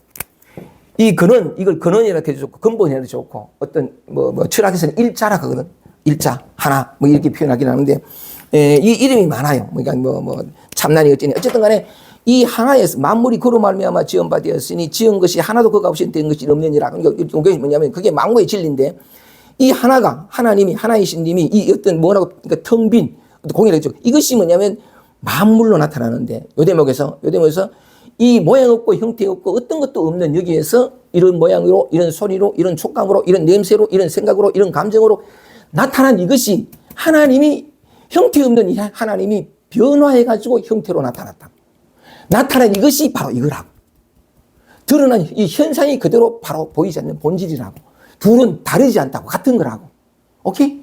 이 근원 이걸 근원이라 해도 좋고 근본이라도 좋고 어떤 뭐 철학에서는 일자라 그거는 일자 하나 뭐 이렇게 표현하긴 하는데 이 이름이 많아요. 그러니까 뭐 참난이 어쩌니 어쨌든 간에 이 하나에서 만물이 그로 말미암아 지은 바 되었으니 지은 것이 하나도 그가 없이 된 것이 없느니라. 그러니까 이게 뭐냐면 그게 만고의 진리인데 이 하나가 하나님이 하나이신 님이 이 어떤 뭐라고 그러니까 텅 빈 공이라죠. 이것이 뭐냐면 만물로 나타나는데 요 대목에서 이 모양 없고 형태 없고 어떤 것도 없는 여기에서 이런 모양으로 이런 소리로 이런 촉감으로 이런 냄새로 이런 생각으로 이런 감정으로 나타난 이것이 하나님이 형태 없는 이 하나님이 변화해가지고 형태로 나타났다. 나타난 이것이 바로 이거라고. 드러난 이 현상이 그대로 바로 보이지 않는 본질이라고. 둘은 다르지 않다고 같은 거라고. 오케이?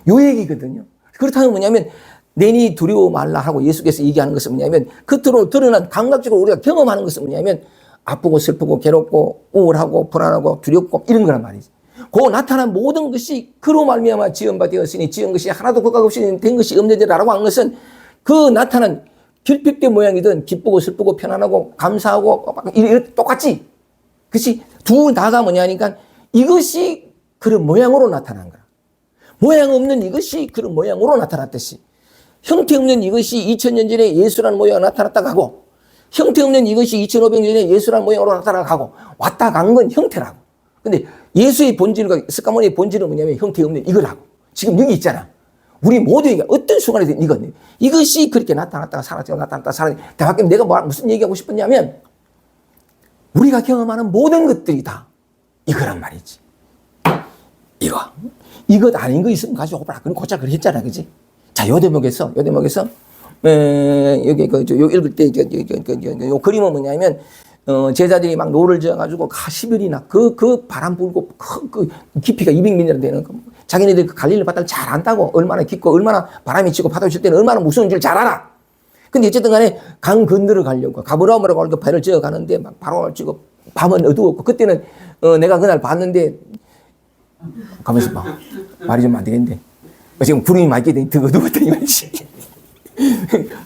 요 얘기거든요. 그렇다면 뭐냐면 내니 두려워 말라 하고 예수께서 얘기하는 것은 뭐냐면 겉으로 드러난 감각적으로 우리가 경험하는 것은 뭐냐면 아프고 슬프고 괴롭고 우울하고 불안하고 두렵고 이런 거란 말이지. 그 나타난 모든 것이 그로 말미암아 지은 바 되었으니 지은 것이 하나도 그가 없이 된 것이 없느니라라고 하는 것은 그 나타난 결핍된 모양이든 기쁘고 슬프고 편안하고 감사하고 이렇게 똑같지. 그것이 둘 다가 뭐냐니까 이것이 그런 모양으로 나타난 거야. 모양 없는 이것이 그런 모양으로 나타났듯이 형태 없는 이것이 2000년 전에 예수라는 모양으로 나타났다 가고 형태 없는 이것이 2500년 전에 예수라는 모양으로 나타나가고 왔다 간 건 형태라고. 근데 예수의 본질과 스카모니의 본질은 뭐냐면 형태 없는 이거라고. 지금 여기 있잖아. 우리 모두에게 어떤 순간이든 이것이 그렇게 나타났다가 사라지고 나타났다가 사라지고 대박님 내가 무슨 얘기하고 싶었냐면 우리가 경험하는 모든 것들이 다 이거란 말이지. 이것 아닌 거 있으면 가지고 오라. 그럼 고작 그걸 했잖아. 그지? 자, 요 대목에서 여기 요 읽을 때 요 그림은 뭐냐면 제자들이 막 노를 지어가지고 10일이나 그 바람 불고 그 깊이가 200m나 되는 거. 자기네들 그 갈릴리 바다를 잘 안다고 얼마나 깊고 얼마나 바람이 치고 파도 칠 때는 얼마나 무서운 줄 잘 알아. 근데 어쨌든 간에 강 건너러 가려고 가브라움이라고 하는 배를 지어 가는데 막 바람을 치고 밤은 어두웠고 그때는 내가 그날 봤는데 가면서 봐. 말이 좀 안 되겠는데. 지금 구름이 많이 끼더니 더 어두웠더니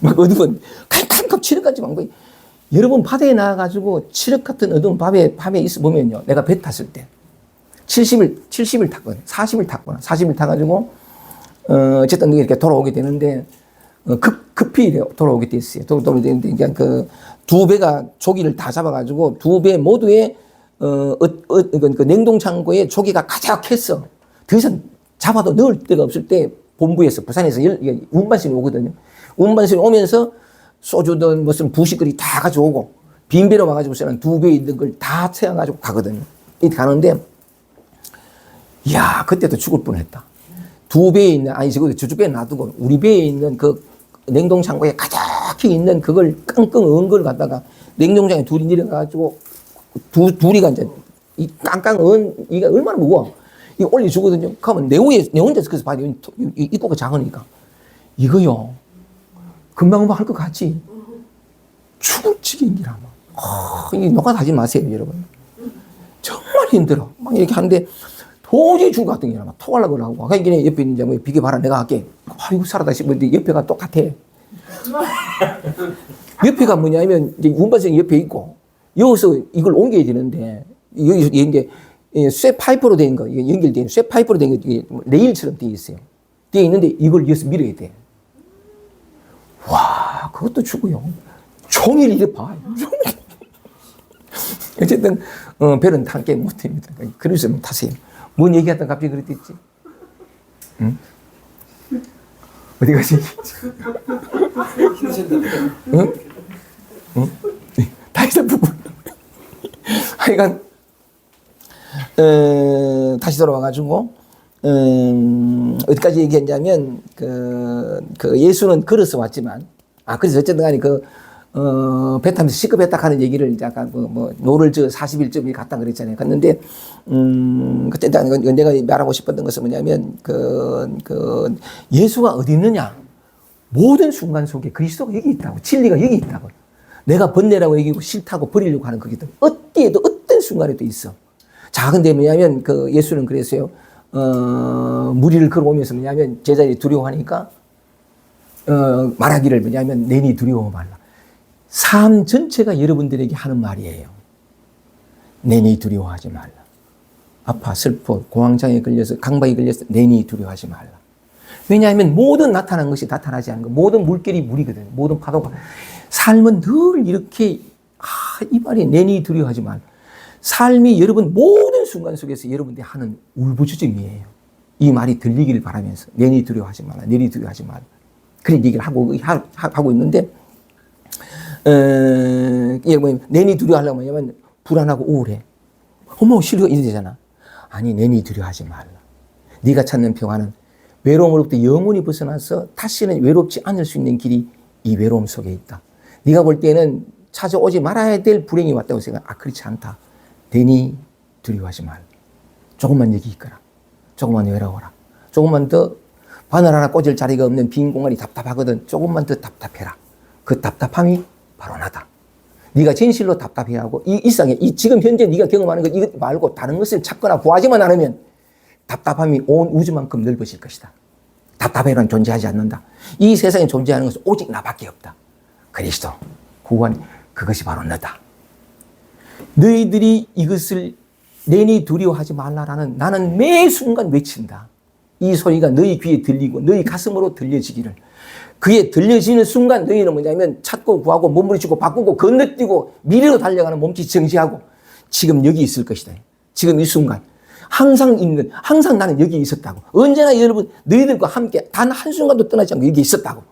막 어두운 캄캄 칠흑같이 막 여러분 바다에 나와가지고 칠흑 같은 어두운 밤에 있어 보면요. 내가 배 탔을 때 70일 탔거든. 40일 탔구나. 40일 타가지고 어쨌든 이렇게 돌아오게 되는데 급히 돌아오게 됐어요. 돌아오게 되는데 이제 그 두 배가 조기를 다 잡아가지고 두 배 모두에 그 냉동 창고에 조기가 가득했어. 더 이상 잡아도 넣을 데가 없을 때 본부에서 부산에서 운반선이 오거든요. 운반선이 오면서 소주든 무슨 부식거리 다 가져오고 빈배로 와가지고서는 두 배에 있는 걸 다 채워가지고 가거든요. 이렇게 가는데 이야 그때도 죽을 뻔했다. 두 배에 있는 아니 저쪽 배에 놔두고 우리 배에 있는 그 냉동 창고에 가득히 있는 그걸 끙끙 언 걸 갖다가 냉동장에 둘이 내려가지고 둘이가 이제 이 깡깡 언 이게 얼마나 무거워. 이거 올려주거든요. 그러면 내 혼자서 그래서 봐요. 입구가 작으니까 이거요. 금방 할 것 같지. 죽을 지경이라 막. 이게 녹아다지 마세요, 여러분. 정말 힘들어. 막 이렇게 하는데 도저히 죽을 것 같은 게 막 토하려고 하고. 그러니까 옆에 있는 뭐 비계 봐라 내가 할게. 아이고 살아다 싶은데 옆에가 똑같아. 옆에가 뭐냐면 이제 운반선이 옆에 있고 여기서 이걸 옮겨야 되는데 여기서 이게 쇠 파이프로 된 거, 연결된 쇠 파이프로 된 거, 레일처럼 되어 있어요. 되어 있는데 이걸 여기서 밀어야 돼. 와, 그것도 죽어요. 종일 이래 봐. 어쨌든 배는 타게 못합니다. 그러시면 타세요. 뭔 얘기하다가 갑자기 그랬댔지? 응? 어디 가지? 응? 응? 다이소 부부. 하여간, 다시 돌아와가지고, 어디까지 얘기했냐면, 예수는 걸어서 왔지만, 그래서 어쨌든 간에 배 타면서 시급했다 하는 얘기를 약간 노를 40일쯤 갔다 그랬잖아요. 갔는데, 그때 내가 말하고 싶었던 것은 뭐냐면, 예수가 어디 있느냐? 모든 순간 속에 그리스도가 여기 있다고. 진리가 여기 있다고. 내가 번뇌라고 얘기하고 싫다고 버리려고 하는 그게 어디에도 어떤 순간에도 있어. 자, 근데 뭐냐면, 예수는 그랬어요. 무리를 걸어오면서 뭐냐면, 제자들이 두려워하니까, 말하기를 뭐냐면, 내니 두려워 말라. 삶 전체가 여러분들에게 하는 말이에요. 내니 두려워하지 말라. 아파, 슬퍼, 공황장애에 걸려서, 강박에 걸려서 내니 두려워하지 말라. 왜냐하면 모든 나타난 것이 나타나지 않는 거. 모든 물결이 물이거든요. 모든 파도가. 삶은 늘 이렇게, 이 말이 내니 두려워하지 말라. 삶이 여러분 모든 순간 속에서 여러분들이 하는 울부짖음이에요. 이 말이 들리기를 바라면서 내니 두려워하지 말라. 내니 두려워하지 말라. 그런 얘기를 하고 있는데, 내니 두려워하려면 뭐냐면 불안하고 우울해. 어머, 싫어 이러잖아. 아니, 내니 두려워하지 말라. 네가 찾는 평화는 외로움으로부터 영원히 벗어나서 다시는 외롭지 않을 수 있는 길이 이 외로움 속에 있다. 네가 볼 때는 찾아오지 말아야 될 불행이 왔다고 생각. 그렇지 않다. 내니 두려워하지 말라. 조금만 여기 있거라. 조금만 외로워라. 조금만 더 바늘 하나 꽂을 자리가 없는 빈 공간이 답답하거든. 조금만 더 답답해라. 그 답답함이 바로 나다. 네가 진실로 답답해하고 이 세상에 지금 현재 네가 경험하는 것 이것 말고 다른 것을 찾거나 구하지만 않으면 답답함이 온 우주만큼 넓어질 것이다. 답답해는 존재하지 않는다. 이 세상에 존재하는 것은 오직 나밖에 없다. 그리스도 구원, 그것이 바로 너다. 너희들이 이것을 내니 두려워하지 말라라는 나는 매 순간 외친다. 이 소리가 너희 귀에 들리고 너희 가슴으로 들려지기를. 그에 들려지는 순간 너희는 뭐냐면 찾고 구하고 몸부림치고 바꾸고 건너뛰고 미래로 달려가는 몸짓 정지하고 지금 여기 있을 것이다. 지금 이 순간. 항상 나는 여기 있었다고. 언제나 여러분, 너희들과 함께 단 한순간도 떠나지 않고 여기 있었다고.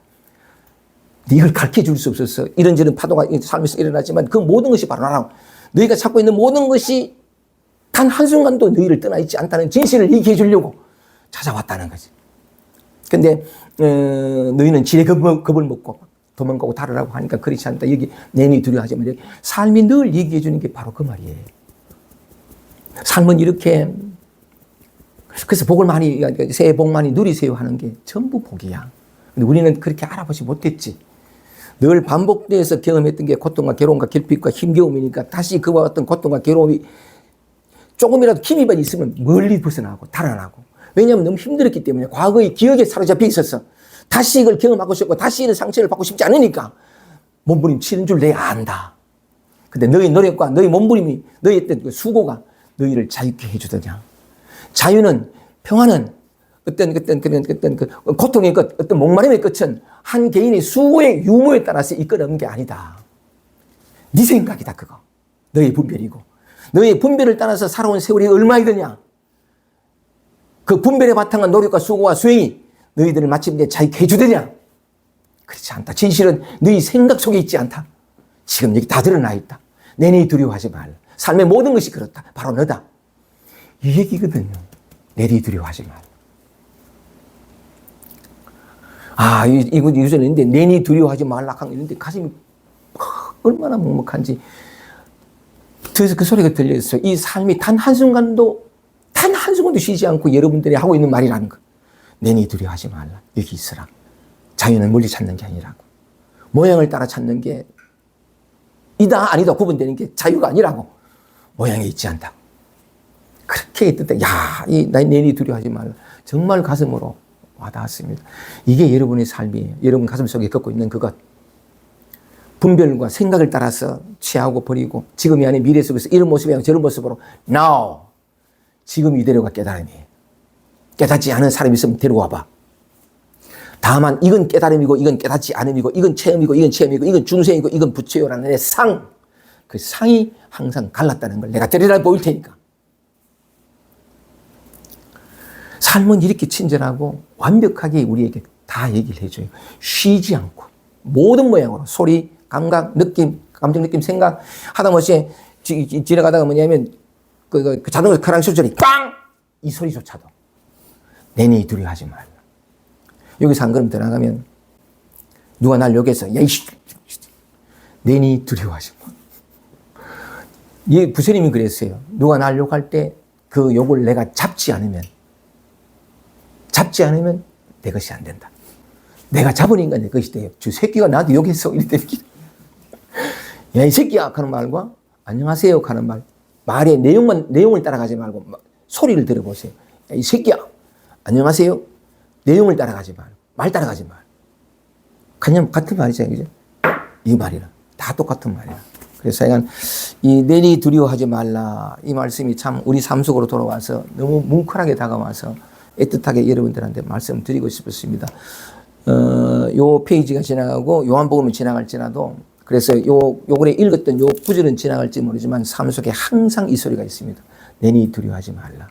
이걸 가르쳐 줄 수 없어서 이런저런 파도가 삶에서 일어나지만 그 모든 것이 바로 나라고. 너희가 찾고 있는 모든 것이 단 한순간도 너희를 떠나 있지 않다는 진실을 얘기해 주려고 찾아왔다는 거지. 근데 너희는 지레 겁을 먹고 도망가고 다르라고 하니까 그렇지 않다. 여기 내니 두려워하지 말라. 삶이 늘 얘기해 주는 게 바로 그 말이에요. 삶은 이렇게, 그래서 새해 복 많이 누리세요 하는 게 전부 복이야. 근데 우리는 그렇게 알아보지 못했지. 늘 반복돼서 경험했던 게 고통과 괴로움과 결핍과 힘겨움이니까 다시 그와 같은 고통과 괴로움이 조금이라도 힘이 있으면 멀리 벗어나고 달아나고. 왜냐하면 너무 힘들었기 때문에 과거의 기억에 사로잡혀 있어서 다시 이걸 경험하고 싶고 다시 이런 상처를 받고 싶지 않으니까 몸부림치는 줄 내가 안다. 근데 너의 노력과 너의 몸부림이 너의 어떤 수고가 너희를 자유케 해주더냐. 자유는, 평화는 어떤 고통의 끝, 어떤 목마름의 끝은 한 개인의 수고의 유무에 따라서 이끌어오는 게 아니다. 네 생각이다, 그거. 너의 분별이고. 너의 분별을 따라서 살아온 세월이 얼마이더냐. 그 분별의 바탕은 노력과 수고와 수행이 너희들을 마침내 자유케 해주더냐. 그렇지 않다. 진실은 너희 생각 속에 있지 않다. 지금 여기 다 드러나 있다. 내니 두려워하지 말라. 삶의 모든 것이 그렇다. 바로 너다. 이 얘기거든요. 내니 두려워하지 말라. 이거 유전에 있는데 내니 두려워하지 말라 하는 게 있는데 가슴이 얼마나 먹먹한지. 그래서 그 소리가 들려있어요. 이 삶이 단 한순간도 쉬지 않고 여러분들이 하고 있는 말이라는 거. 내니 두려워하지 말라. 여기 있으라. 자유는 멀리 찾는 게 아니라고. 모양을 따라 찾는 게 이다 아니다 구분되는 게 자유가 아니라고. 모양에 있지 않다고. 그렇게 했을 내니 두려워하지 말라. 정말 가슴으로 와닿았습니다. 이게 여러분의 삶이에요. 여러분 가슴 속에 겪고 있는 그것. 분별과 생각을 따라서 취하고 버리고 지금이 아닌 미래 속에서 이런 모습이 아니라 저런 모습으로 now. 지금 이대로가 깨달음이에요. 깨닫지 않은 사람이 있으면 데려와 봐. 다만 이건 깨달음이고 이건 깨닫지 않음이고 이건 체험이고 이건 체험이고 이건 중생이고 이건 부처요라는 내 상. 그 상이 항상 갈랐다는 걸 내가 데려다 보일 테니까. 삶은 이렇게 친절하고 완벽하게 우리에게 다 얘기를 해줘요. 쉬지 않고 모든 모양으로 소리, 감각, 느낌, 감정, 느낌, 생각 하다못해 지나가다가 뭐냐면 그 자동차 크랑 소리 빵! 이 소리조차도 내니 두려워하지 말라. 여기서 한 걸음 더 나가면 누가 날 욕해서 야이씨 내니 두려워하지 마. 예, 부처님이 그랬어요. 누가 날 욕할 때 그 욕을 내가 잡지 않으면 내 것이 안 된다. 내가 잡으니까 내 것이 돼요. 저 새끼가 나도 욕했어. 이랬더니 야, 이 새끼야! 하는 말과 안녕하세요! 하는 말. 말의 내용을 따라가지 말고 소리를 들어보세요. 야, 이 새끼야! 안녕하세요! 내용을 따라가지 말고 말 따라가지 말. 그냥 같은 말이죠. 그죠? 이 말이라. 다 똑같은 말이라. 그래서 약간 이 내니 두려워하지 말라. 이 말씀이 참 우리 삶 속으로 돌아와서 너무 뭉클하게 다가와서 애틋하게 여러분들한테 말씀드리고 싶었습니다. 요 페이지가 지나가고 요한복음이 지나갈지라도 그래서 요번에 읽었던 요 구절은 지나갈지 모르지만 삶 속에 항상 이 소리가 있습니다. 내니 두려워하지 말라.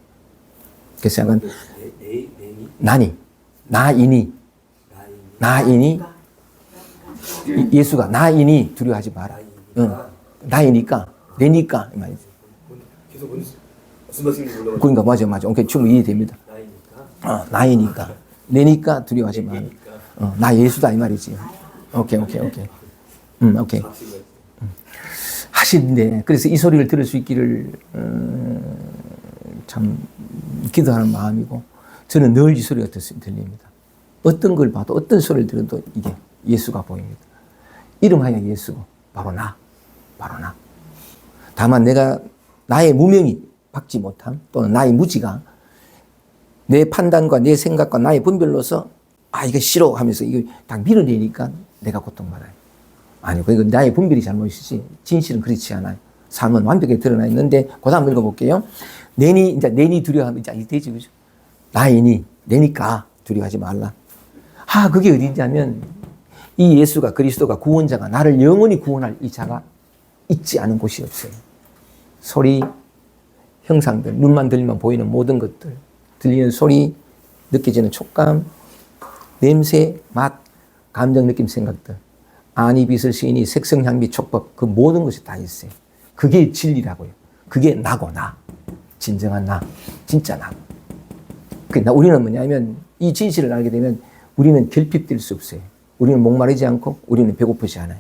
그래서 약간 나이니 예수가 나이니 두려워하지 마라. 나이니까 내니까 이 말이지. 그러니까 맞아. 오케이, 충분히 이해됩니다. 나이니까 내니까 두려워하지 마라. 나 예수다 이 말이지. 오케이. 하시는데 그래서 이 소리를 들을 수 있기를 참 기도하는 마음이고 저는 늘 이 소리가 들립니다. 어떤 걸 봐도 어떤 소리를 들어도 이게 예수가 보입니다. 이름하여 예수고 바로 나. 다만 내가 나의 무명이 박지 못함 또는 나의 무지가 내 판단과 내 생각과 나의 분별로서 이거 싫어 하면서 이거 딱 밀어내니까 내가 고통받아요. 아니고 이거 나의 분별이 잘못이지 진실은 그렇지 않아요. 삶은 완벽하게 드러나 있는데 그 다음 읽어볼게요. 내니 두려워하면 이제 되지 그죠? 나이니 내니까 두려워하지 말라. 그게 어디냐면 이 예수가 그리스도가 구원자가 나를 영원히 구원할 이 자가 있지 않은 곳이 없어요. 소리, 형상들, 눈만 들리면 보이는 모든 것들, 들리는 소리, 느껴지는 촉감, 냄새, 맛, 감정, 느낌, 생각들, 안이, 빛을, 시인이, 색성, 향미, 촉법, 그 모든 것이 다 있어요. 그게 진리라고요. 그게 나고 나. 진정한 나. 진짜 나. 우리는 뭐냐면 이 진실을 알게 되면 우리는 결핍될 수 없어요. 우리는 목마르지 않고 우리는 배고프지 않아요.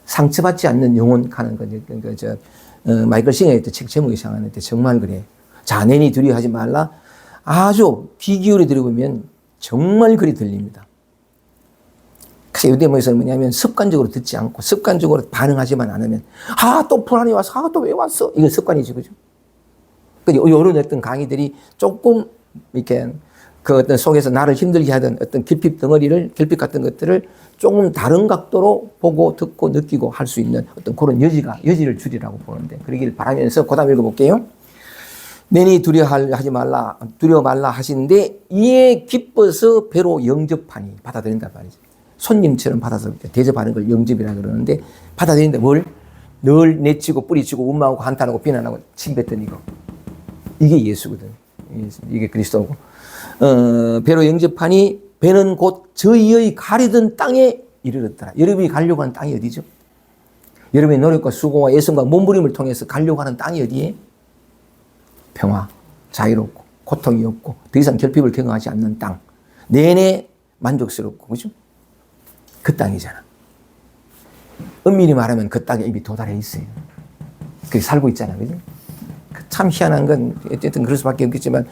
상처받지 않는 영혼 가는 거죠. 마이클 싱어의 책 제목이 상하는데 정말 그래요. 내니 두려워하지 말라. 아주 귀 기울여 들어보면 정말 그리 들립니다. 그래서 유대모에서는 뭐냐면 습관적으로 듣지 않고 습관적으로 반응하지만 않으면 또 불안이 와서 또 왜 왔어? 이건 습관이지 그죠? 이런 어떤 강의들이 조금 이렇게 그 어떤 속에서 나를 힘들게 하던 어떤 결핍 같은 것들을 조금 다른 각도로 보고 듣고 느끼고 할 수 있는 어떤 그런 여지를 주리라고 보는데 그러기를 바라면서 그 다음 읽어볼게요. 내니 두려워하지 말라, 두려워 말라 하시는데 이에 기뻐서 배로 영접하니 받아들인단 말이지. 손님처럼 받아서 대접하는 걸 영접이라 그러는데 받아들이는데 뭘? 늘 내치고 뿌리치고 운망하고 한탄하고 비난하고 침뱉던 이거. 이게 예수거든. 이게 그리스도고. 배로 영접하니 배는 곧 저희의 가리던 땅에 이르렀더라. 여러분이 가려고 하는 땅이 어디죠? 여러분의 노력과 수고와 애씀과 몸부림을 통해서 가려고 하는 땅이 어디에? 평화, 자유롭고 고통이 없고 더 이상 결핍을 경험하지 않는 땅. 내내 만족스럽고 그죠? 그 땅이잖아. 엄밀히 말하면 그 땅에 이미 도달해 있어요. 그렇게 살고 있잖아. 그죠? 참 희한한 건 어쨌든 그럴 수밖에 없겠지만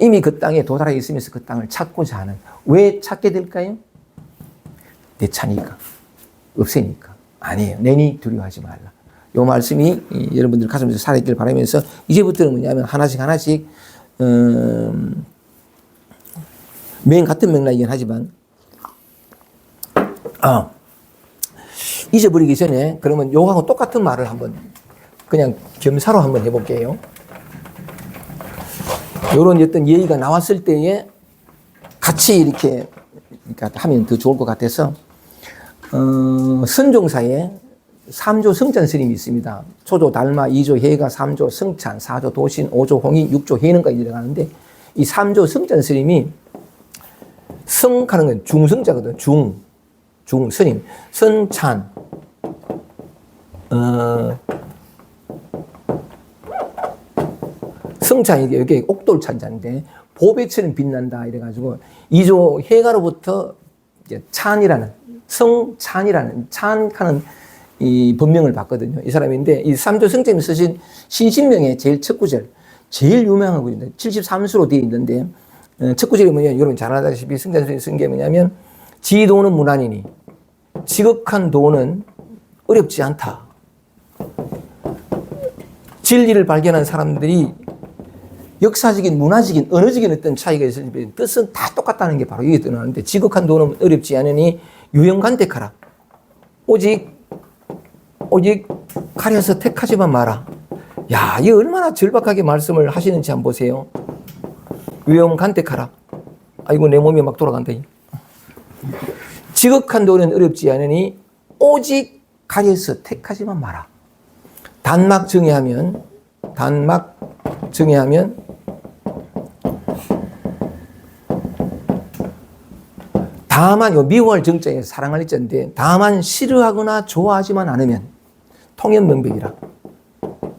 이미 그 땅에 도달해 있으면서 그 땅을 찾고자 하는. 왜 찾게 될까요? 내 차니까. 없애니까. 아니에요. 내니 두려워하지 말라. 이 말씀이 여러분들 가슴에서 살아있길 바라면서 이제부터는 뭐냐면 하나씩 같은 맥락이긴 하지만 잊어버리기 전에 그러면 요하고 똑같은 말을 한번 그냥 겸사로 한번 해볼게요. 요런 어떤 예의가 나왔을 때에 같이 이렇게 하면 더 좋을 것 같아서 선종사에 3조 성찬 스님이 있습니다. 초조 달마, 2조 해가, 3조 성찬, 4조 도신, 5조 홍인, 6조 해능까지 들어가는데 이 삼조 성찬 스님이 성하는 건 중성자거든. 중스님. 성찬. 성찬이 여기 옥돌찬자인데 보배처럼 빛난다 이래가지고 이조 해가로부터 이제 찬이라는 성찬이라는 찬하는 이 법명을 받거든요. 이 사람인데 이 삼조 성찬이 쓰신 신신명의 제일 첫 구절 제일 유명한 구절인데 73수로 되어 있는데 첫 구절이 뭐냐면 여러분 잘 아다시피 성찬스님이 쓴 게 뭐냐면 지도는 무난이니 지극한 도는 어렵지 않다. 진리를 발견한 사람들이 역사적인, 문화적인, 언어적인 어떤 차이가 있을 때 뜻은 다 똑같다는 게 바로 이게 드러나는데 지극한 도는 어렵지 않으니 유영간택하라. 오직 가려서 택하지만 마라. 야, 이 얼마나 절박하게 말씀을 하시는지 한번 보세요. 유영간택하라. 아이고 내 몸이 막 돌아간다. 지극한 도는 어렵지 않으니 오직 가려서 택하지만 마라. 단막 정의하면 다만 요 미워할 정자에 사랑할 자인데 다만 싫어하거나 좋아하지만 않으면 통연명백이라.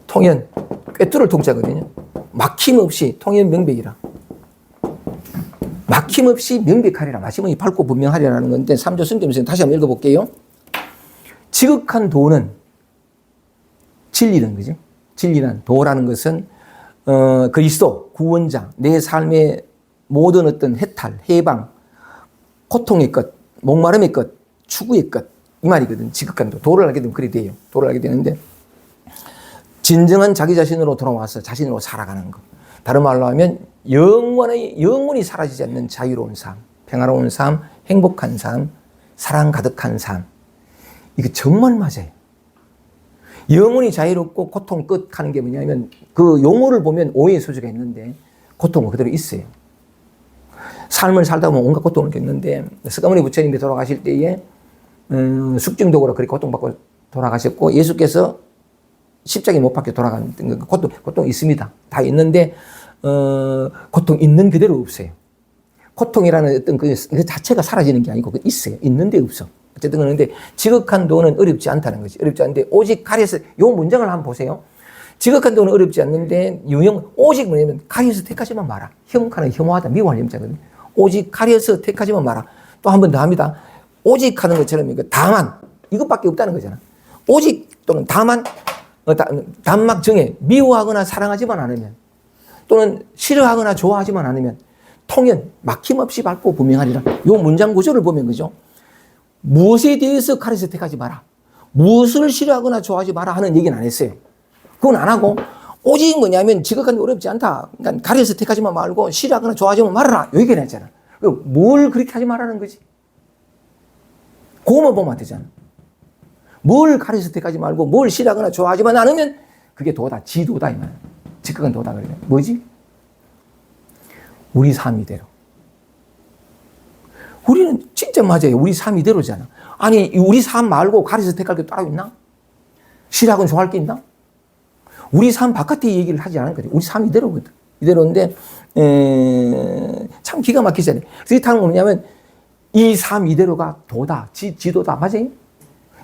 통연 꿰뚫을 통자거든요. 막힘없이 통연명백이라. 막힘없이 명백하리라. 마침은 밝고 분명하리라는 건데 삼조 성경에서 다시 한번 읽어볼게요. 지극한 도는 진리는 거죠. 진리는 도라는 것은 그리스도 구원자 내 삶의 모든 어떤 해탈, 해방, 고통의 것, 목마름의 것, 추구의 것 이 말이거든. 지극한 도. 도를 알게 되면 그리 돼요. 도를 알게 되는데 진정한 자기 자신으로 돌아와서 자신으로 살아가는 것. 다른 말로 하면 영원히 사라지지 않는 자유로운 삶, 평화로운 삶, 행복한 삶, 사랑 가득한 삶. 이거 정말 맞아요. 영원히 자유롭고 고통 끝 하는 게 뭐냐면 그 용어를 보면 오해의 소지가 있는데 고통은 그대로 있어요. 삶을 살다 보면 온갖 고통을 겪는데 서가모니 부처님이 돌아가실 때에 숙중독으로 그렇게 고통받고 돌아가셨고 예수께서 십자가에 못 박혀 돌아간 고통 있습니다. 다 있는데 고통 있는 그대로 없어요. 고통이라는 어떤 그 자체가 사라지는 게 아니고 있어요. 있는데 없어. 어쨌든 그런데 지극한 도는 어렵지 않다는 거지. 어렵지 않은데 오직 가려서 요 문장을 한번 보세요. 지극한 도는 어렵지 않는데 오직 뭐냐면 가려서 택하지만 마라. 혐하는 혐오하다 미워할 염자거든요. 오직 가려서 택하지만 마라. 또 한 번 더 합니다. 오직 하는 것처럼 다만 이것밖에 없다는 거잖아. 오직 또는 다만 단막 정해 미워하거나 사랑하지만 않으면 또는 싫어하거나 좋아하지만 않으면 통연 막힘없이 밝고 분명하리라. 요 문장 구조를 보면 그죠? 무엇에 대해서 가려서 택하지 마라. 무엇을 싫어하거나 좋아하지 마라 하는 얘기는 안 했어요. 그건 안 하고 오직 뭐냐면 지극한 게 어렵지 않다. 그러니까 가려서 택하지만 말고 싫어하거나 좋아하지만 말아라. 요 얘기를 했잖아. 뭘 그렇게 하지 말라는 거지? 그거만 보면 되잖아. 뭘 가려서 택하지 말고 뭘 싫어하거나 좋아하지만 않으면 그게 도다. 지도다 이 말. 지극한 도다 그래. 뭐지? 우리 삶 이대로. 우리는 진짜 맞아요. 우리 삶 이대로잖아. 아니 우리 삶 말고 가려서 택할 게 따로 있나? 싫어하거나 좋아할 게 있나? 우리 삶 바깥의 얘기를 하지 않은 거지. 우리 삶 이대로거든. 이대로인데 참 기가 막히잖아요. 그렇다는 건 뭐냐면 이 삶 이대로가 도다. 지도다. 맞아요?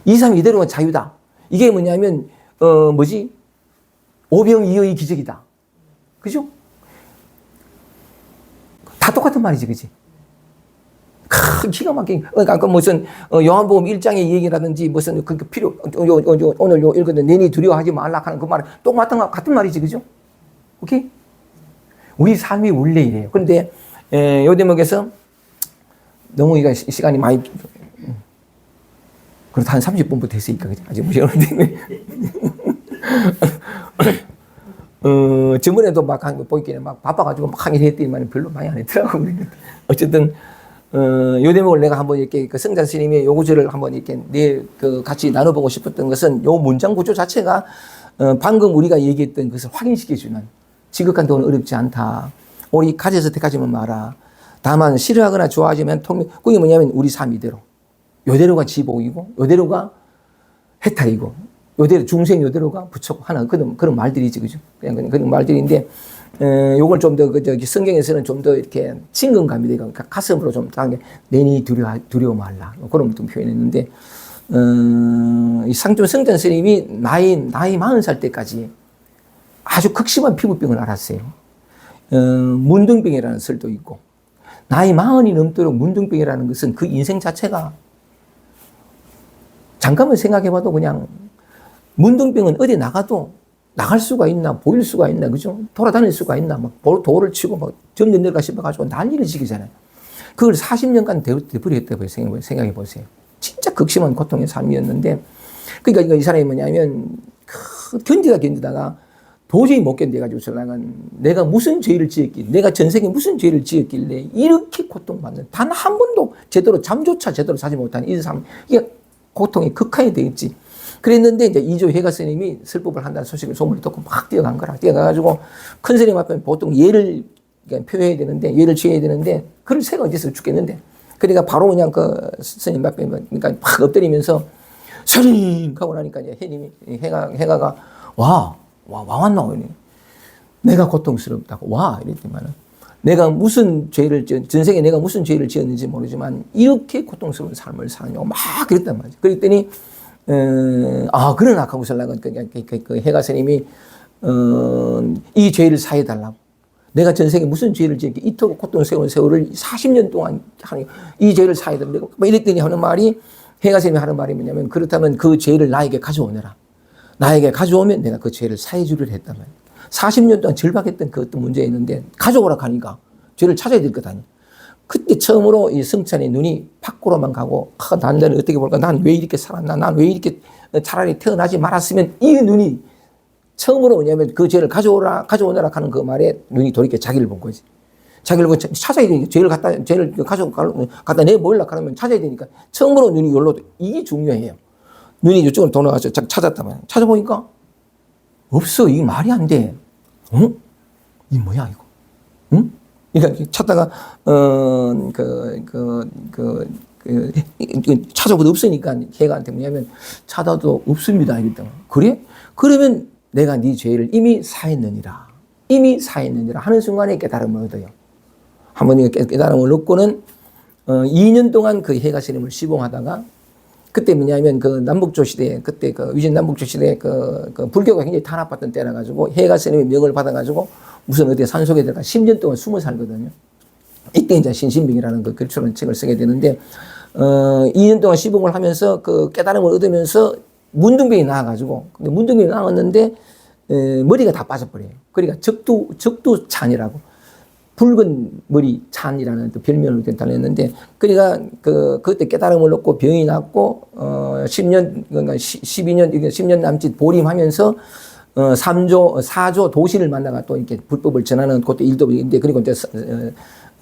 이 삶 이대로가 자유다. 이게 뭐냐면 오병이어의 기적이다. 그죠? 다 똑같은 말이지. 그지? 기가 막힌. 그러니까 무슨 요한복음 1장의 얘기라든지 무슨 그 필요 오늘 읽었는데 내니 두려워하지 말라 하는 그 말은 같은 말이지. 그죠? 오케이? 우리 삶이 원래 이래요. 그런데 요 대목에서 너무 이거 시간이 많이 그래도 한 30분부터 됐으니까 그죠? 아직 무시하는데 저번에도 막 보이기는 막 바빠가지고 막 하긴 했더니만 별로 많이 안 했더라고. 어쨌든 요 대목을 내가 한번 이렇게 그 성자 스님의 요 구절을 한번 이렇게 같이 나눠보고 싶었던 것은 요 문장 구조 자체가 방금 우리가 얘기했던 것을 확인시켜주는 지극한 도는 어렵지 않다. 우리 가져서 택하지만 마라. 다만 싫어하거나 좋아하지만 그게 뭐냐면 우리 삶 이대로. 요대로가 지복이고 요대로가 해탈이고 요대로 중생 요대로가 부처고 하나 그런 말들이지 그죠? 그냥 그런 말들인데 요걸 좀 더, 저기 성경에서는 좀 더 이렇게 친근감이 되고, 가슴으로 좀 당게 내니 두려워 말라. 그런 좀 표현했는데, 이 상주 성전 스님이 나이 40살 때까지 아주 극심한 피부병을 앓았어요. 문둥병이라는 설도 있고, 나이 40이 넘도록 문둥병이라는 것은 그 인생 자체가 잠깐만 생각해봐도 그냥 문둥병은 어디 나가도 나갈 수가 있나, 보일 수가 있나, 그죠? 돌아다닐 수가 있나, 막 돌을 치고 막 점점 내려가 싶어가지고 난리를 지기잖아요. 그걸 40년간 되풀이했다고 생각해 보세요. 진짜 극심한 고통의 삶이었는데, 그러니까 이 사람이 뭐냐면, 견디다가 도저히 못 견뎌가지고 내가 무슨 죄를 지었길래, 내가 전생에 무슨 죄를 지었길래 이렇게 고통받는, 단 한 번도 제대로 잠조차 제대로 자지 못하는 이 사람, 이게 고통이 극한이 되겠지. 그랬는데 이제 이조 해가 스님이 설법을 한다는 소식을 듣고 막 뛰어간 거라. 뛰어가가지고 큰 스님 앞에 보통 예를 표해야 되는데, 예를 취해야 되는데, 그럴 새가 어디서 죽겠는데. 그러니까 바로 그냥 그 스님 앞에 그러니까 막 엎드리면서 스님 하고 나니까 이제 해가가 왔나? 내가 고통스럽다고 이랬더니만은 내가 무슨 죄를 전생에 내가 무슨 죄를 지었는지 모르지만 이렇게 고통스러운 삶을 사느냐고 막 그랬단 말이죠. 그랬더니 그러나 하고 설랑은 그 해가 스님이 이 죄를 사해달라고. 내가 전생에 무슨 죄를 지었기 이토록 고통스러운 세월을 40년 동안 하는 이 죄를 사해달라고. 이랬더니 하는 말이, 해가 스님이 하는 말이 뭐냐면, 그렇다면 그 죄를 나에게 가져오너라. 나에게 가져오면 내가 그 죄를 사해주리라 했단 말이에요. 40년 동안 절박했던 그 어떤 문제가 있는데 가져오라 하니까 죄를 찾아야 될 것 아니에요. 그때 처음으로 이 성찬의 눈이 밖으로만 가고, 나는 어떻게 볼까? 난 왜 이렇게 살았나? 난 왜 이렇게 차라리 태어나지 말았으면, 이 눈이 처음으로 뭐냐면 그 죄를 가져오너라 하는 그 말에 눈이 돌이켜 자기를 본 거지. 자기를 보고 찾아야 되니까, 죄를 갖다 내보려고 하면 찾아야 되니까 처음으로 눈이 열로, 이게 중요해요. 눈이 이쪽으로 돌아가서 찾았다면 찾아보니까 없어. 이게 말이 안 돼. 이 뭐야 이거? 응? 그러니까 찾다가 찾아보도 없으니까 걔가한테 뭐냐면, 찾아도 없습니다 이랬다. 그래? 그러면 내가 네 죄를 이미 사했느니라 하는 순간에 깨달음을 얻어요. 한번 깨달음을 얻고는 2년 동안 그 해가 스님을 시봉하다가, 그때 뭐냐면 그 남북조 시대에, 그때 그 위진 남북조 시대에 그 불교가 굉장히 탄압받던 때라 가지고 해가 스님의 명을 받아가지고 무슨 어디 산속에 들어가 10년 동안 숨어 살거든요. 이때 이제 신신명이라는 그 글처럼 책을 쓰게 되는데, 2년 동안 시봉을 하면서 그 깨달음을 얻으면서 문둥병이 나와가지고, 근데 문둥병이 나왔는데 머리가 다 빠져버려요. 그러니까 적두찬이라고, 붉은 머리 찬이라는 또 별명을 달렸는데, 그러니까 그때 깨달음을 얻고 병이 났고, 10년 남짓 보림하면서 4조 도시를 만나가 또 이렇게 불법을 전하는 그것도 일도 있는데, 그리고 이제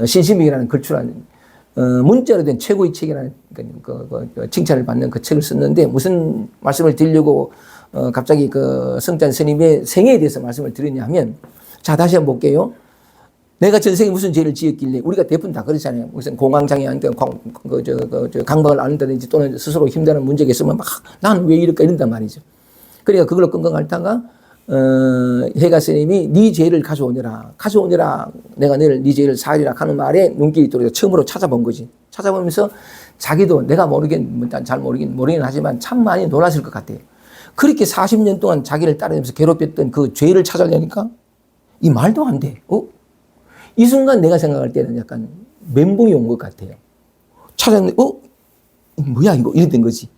신신명이라는 걸출한 문자로 된 최고의 책이라는 칭찬을 받는 그 책을 썼는데, 무슨 말씀을 드리려고 갑자기 그 성찬 스님의 생애에 대해서 말씀을 드리냐면, 자, 다시 한번 볼게요. 내가 전생에 무슨 죄를 지었길래, 우리가 대부분 다 그렇잖아요. 무슨 공황장애한테 강박을 앓는다든지 또는 스스로 힘드는 문제가 있으면 막 난 왜 이럴까 이런단 말이죠. 그러니까 그걸로 끙끙 앓다가 해가 스님이 네 죄를 가져오느라 내가 너를 네 죄를 사하리라 하는 말에 눈길이 돌아서 처음으로 찾아본 거지. 찾아보면서 자기도 내가 잘 모르긴 하지만 참 많이 놀랐을 것 같아요. 그렇게 40년 동안 자기를 따르면서 괴롭혔던 그 죄를 찾아내니까 이 말도 안 돼. 이 순간 내가 생각할 때는 약간 멘붕이 온 것 같아요. 찾았는데, 뭐야, 이거? 이랬던 거지.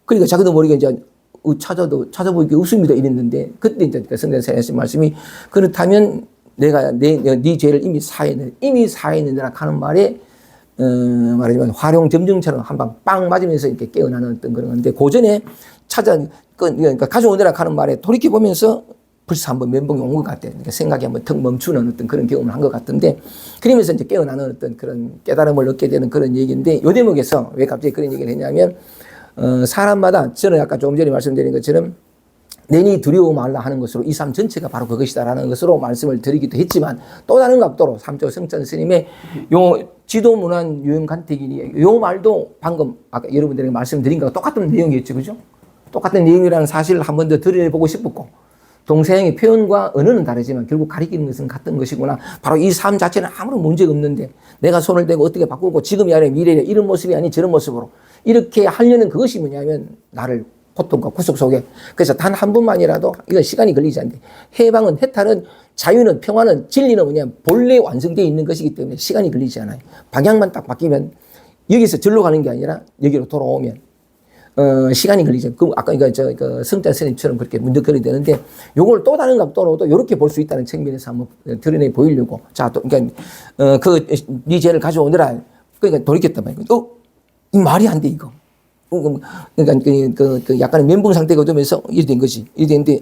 그러니까 자기도 모르게 이제, 찾아보기 없습니다. 이랬는데, 그때 이제 성경에서 하신 말씀이, 그렇다면 내가 네 죄를 이미 사했느니라 하는 말에, 말하자면 활용 점정처럼 한 방 빵 맞으면서 이렇게 깨어나는 어떤 그런 건데, 그 전에 그러니까 가져오느라 하는 말에 돌이켜보면서 벌써 한번 멘붕이 온 것 같아요. 그러니까 생각이 한번 턱 멈추는 어떤 그런 경험을 한 것 같은데, 그러면서 이제 깨어나는 어떤 그런 깨달음을 얻게 되는 그런 얘기인데, 요 대목에서 왜 갑자기 그런 얘기를 했냐면, 사람마다, 저는 아까 조금 전에 말씀드린 것처럼 내니 두려워 말라 하는 것으로 이 삶 전체가 바로 그것이다라는 것으로 말씀을 드리기도 했지만, 또 다른 각도로 삼조 성찬 스님의 요 지도문안 유형간택이니, 요 말도 방금 아까 여러분들에게 말씀드린 것과 똑같은 내용이었죠. 그죠? 똑같은 내용이라는 사실을 한 번 더 드러내보고 싶었고, 동서양의 표현과 언어는 다르지만 결국 가리키는 것은 같은 것이구나. 바로 이 삶 자체는 아무런 문제가 없는데 내가 손을 대고 어떻게 바꾸고 지금이 아니라 미래에 이런 모습이 아닌 저런 모습으로 이렇게 하려는 그것이 뭐냐면 나를 고통과 구속 속에. 그래서 단 한 번만이라도 이건 시간이 걸리지 않는데 해방은, 해탈은, 자유는, 평화는, 진리는 뭐냐면 본래 완성되어 있는 것이기 때문에 시간이 걸리지 않아요. 방향만 딱 바뀌면 여기서 절로 가는 게 아니라 여기로 돌아오면 시간이 걸리죠. 그 아까 그 성자 스님처럼 그렇게 문득거리게 되는데 요걸 또 다른 각도로도 이렇게 볼 수 있다는 측면에서 한번 드러내 보이려고. 자, 또 그러니까 네 죄를 가져오느라 그러니까 돌이켰단 말이에요. 이 말이 안 돼 이거. 그러니까 약간의 멘붕 상태가 되면서 이래 된 거지. 이래 됐는데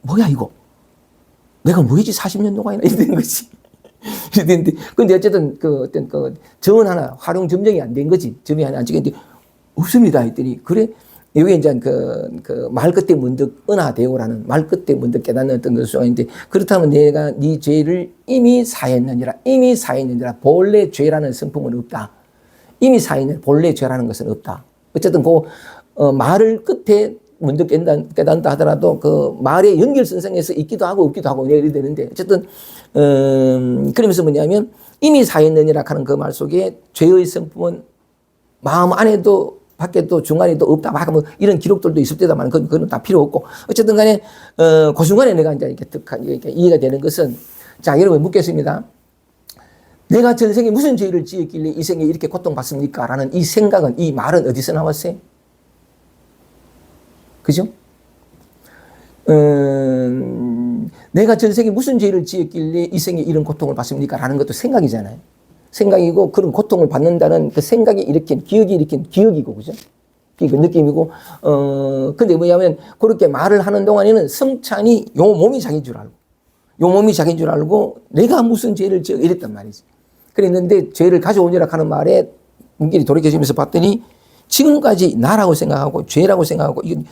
뭐야 이거? 내가 뭐 했지 40년 동안이나 이래 된 거지. 이래 됐는데 근데 어쨌든 어떤 점은 하나 활용 점정이 안 된 거지. 점이 하나 안 찍혔는데 없습니다 했더니 그래 여기 이제 말 끝에 문득 은하대오라는 말 끝에 문득 깨닫는 어떤 것이 있는데 그렇다면 내가 네 죄를 이미 사했느니라. 이미 사했느니라. 본래 죄라는 성품은 없다. 이미 사했느니라. 본래 죄라는 것은 없다. 어쨌든 말을 끝에 문득 깨닫는다 하더라도 그 말의 연결선상에서 있기도 하고 없기도 하고 이래 되는데 어쨌든 그러면서 뭐냐면 이미 사했느니라 하는 그 말 속에 죄의 성품은 마음 안에도 밖에도 중간에도 없다. 막 뭐 이런 기록들도 있을 때다만 그건 다 필요 없고 어쨌든 간에 그 순간에 내가 이제 이렇게 이해가 되는 것은 자 여러분 묻겠습니다. 내가 전생에 무슨 죄를 지었길래 이 생에 이렇게 고통받습니까? 라는 이 생각은 이 말은 어디서 나왔어요? 그죠? 내가 전생에 무슨 죄를 지었길래 이 생에 이런 고통을 받습니까? 라는 것도 생각이잖아요. 생각이고 그런 고통을 받는다는 그 생각이 일으킨 기억이 일으킨 기억이고 그죠? 그 느낌이고 근데 뭐냐면 그렇게 말을 하는 동안에는 성찬이 요 몸이 자기인 줄 알고 요 몸이 자기인 줄 알고 내가 무슨 죄를 지어 이랬단 말이지. 그랬는데 죄를 가져오니라 하는 말에 문길이 돌이켜지면서 봤더니 지금까지 나라고 생각하고 죄라고 생각하고 이건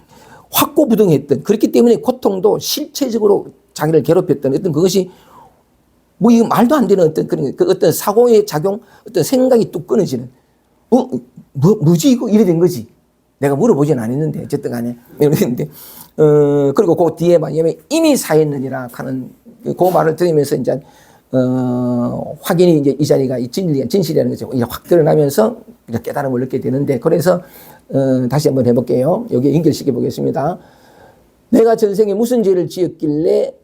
확고부동했던 그렇기 때문에 고통도 실체적으로 자기를 괴롭혔던 어떤 그것이 뭐 이거 말도 안 되는 어떤 그런 그 어떤 사고의 작용, 어떤 생각이 뚝 끊어지는 뭐지 이거 이래 된 거지. 내가 물어보진 않았는데 어쨌든 간에 그랬는데 그리고 그 뒤에 뭐냐면 이미 사했느니라 하는 그 말을 들으면서 이제 확인이 이제 이 자리가 이 진실이라는 거죠. 이제 확 드러나면서 깨달음을 얻게 되는데 그래서 다시 한번 해볼게요. 여기에 연결시켜 보겠습니다. 내가 전생에 무슨 죄를 지었길래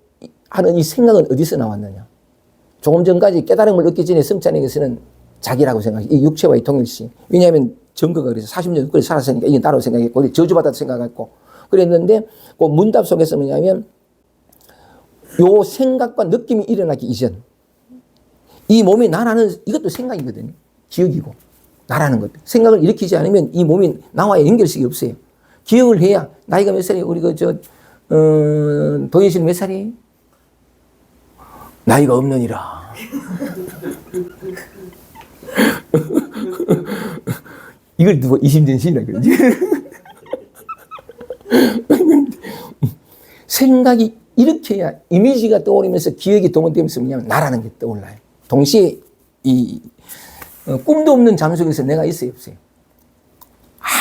하는 이 생각은 어디서 나왔느냐? 조금 전까지 깨달음을 얻기 전에 성찬에게서는 자기라고 생각해. 이 육체와의 동일시. 왜냐하면 증거가 그래서 40년 끝까지 살았으니까 이게 나라고 생각했고 저주받았다 생각했고 그랬는데 그 문답 속에서 뭐냐면 요 생각과 느낌이 일어나기 이전 이 몸이 나라는 이것도 생각이거든요. 기억이고 나라는 것. 생각을 일으키지 않으면 이 몸이 나와의 연결식이 없어요. 기억을 해야 나이가 몇 살이에요? 우리 도현 씨는 몇 살이에요? 나이가 없느니라. 이걸 누가 이심전심이라 그러지. 생각이 이렇게 해야 이미지가 떠오르면서 기억이 동원되면서 뭐냐면 나라는 게 떠올라요. 동시에 꿈도 없는 잠 속에서 내가 있어요, 없어요?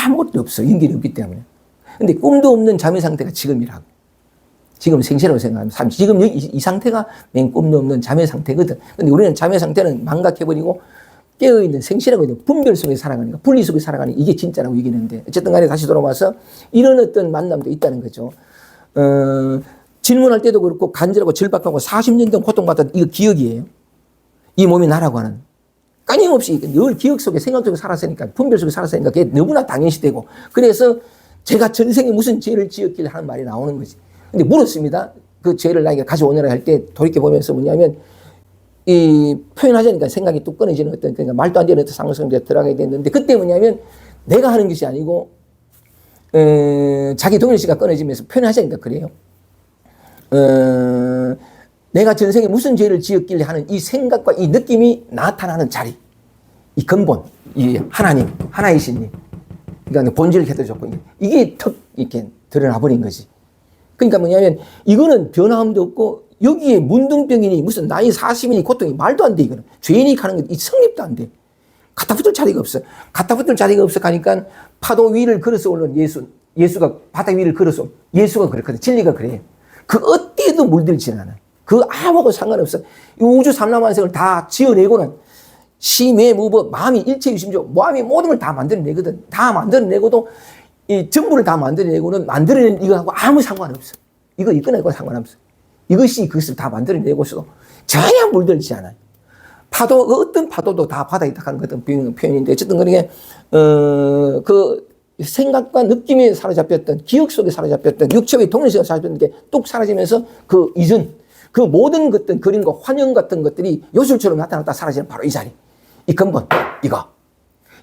아무것도 없어. 연결이 없기 때문에. 근데 꿈도 없는 잠의 상태가 지금이라고. 지금 생시라고 생각하면 지금 이 상태가 맨 꿈도 없는 잠의 상태거든. 근데 우리는 잠의 상태는 망각해버리고 깨어있는 생시라고 해도 분별 속에 살아가니까 분리 속에 살아가니 이게 진짜라고 얘기하는데 어쨌든 간에 다시 돌아와서 이런 어떤 만남도 있다는 거죠. 질문할 때도 그렇고 간절하고 절박하고 40년 동안 고통받았던 이거 기억이에요. 이 몸이 나라고 하는. 끊임없이 늘 기억 속에 생각 속에 살았으니까 분별 속에 살았으니까 그게 너무나 당연시되고 그래서 제가 전생에 무슨 죄를 지었길래 하는 말이 나오는 거지. 근데 물었습니다. 그 죄를 나에게 가져오느라 할 때 돌이켜보면서 뭐냐면 이 표현하자니까 생각이 뚝 끊어지는 어떤 그러니까 말도 안 되는 어떤 상황 속에 들어가게 됐는데 그때 뭐냐면 내가 하는 것이 아니고 자기 동일시가 끊어지면서 표현하자니까 그래요. 내가 전생에 무슨 죄를 지었길래 하는 이 생각과 이 느낌이 나타나는 자리. 이 근본, 이 하나님, 하나이신 님. 그러니까 본질을 켜져줬고 이게 턱 이렇게 드러나 버린 거지. 그러니까 뭐냐면 이거는 변함도 없고 여기에 문둥병이니 무슨 나이 40이니 고통이 말도 안 돼 이거는. 죄인이 가는 게 성립도 안 돼. 갖다 붙을 자리가 없어. 갖다 붙을 자리가 없어 가니까 파도 위를 걸어서 올라온 예수가 바다 위를 걸어서 예수가 그렇거든. 진리가 그래. 그 어디에도 물들지는 않아요. 그 아무것도 상관없어. 이 우주 삼라만생을 다 지어내고는 심해 무법 마음이 일체유심조 마음이 모든 걸 다 만들어내거든. 다 만들어내고도 이 전부를 다 만들어내고는 만들어낸 이거하고 아무 상관없어. 이거하고 상관없어. 이것이 그것을 다 만들어내고서도 전혀 물들지 않아요. 파도, 어떤 파도도 다 바다에 딱 하는 것같은 표현인데, 어쨌든 그게, 그 생각과 느낌에 사로잡혔던, 기억 속에 사로잡혔던, 육체의 동일시가 사로잡혔던 게 뚝 사라지면서 그 이전, 그 모든 것들, 그림과 환영 같은 것들이 요술처럼 나타났다 사라지는 바로 이 자리. 이 근본, 이거.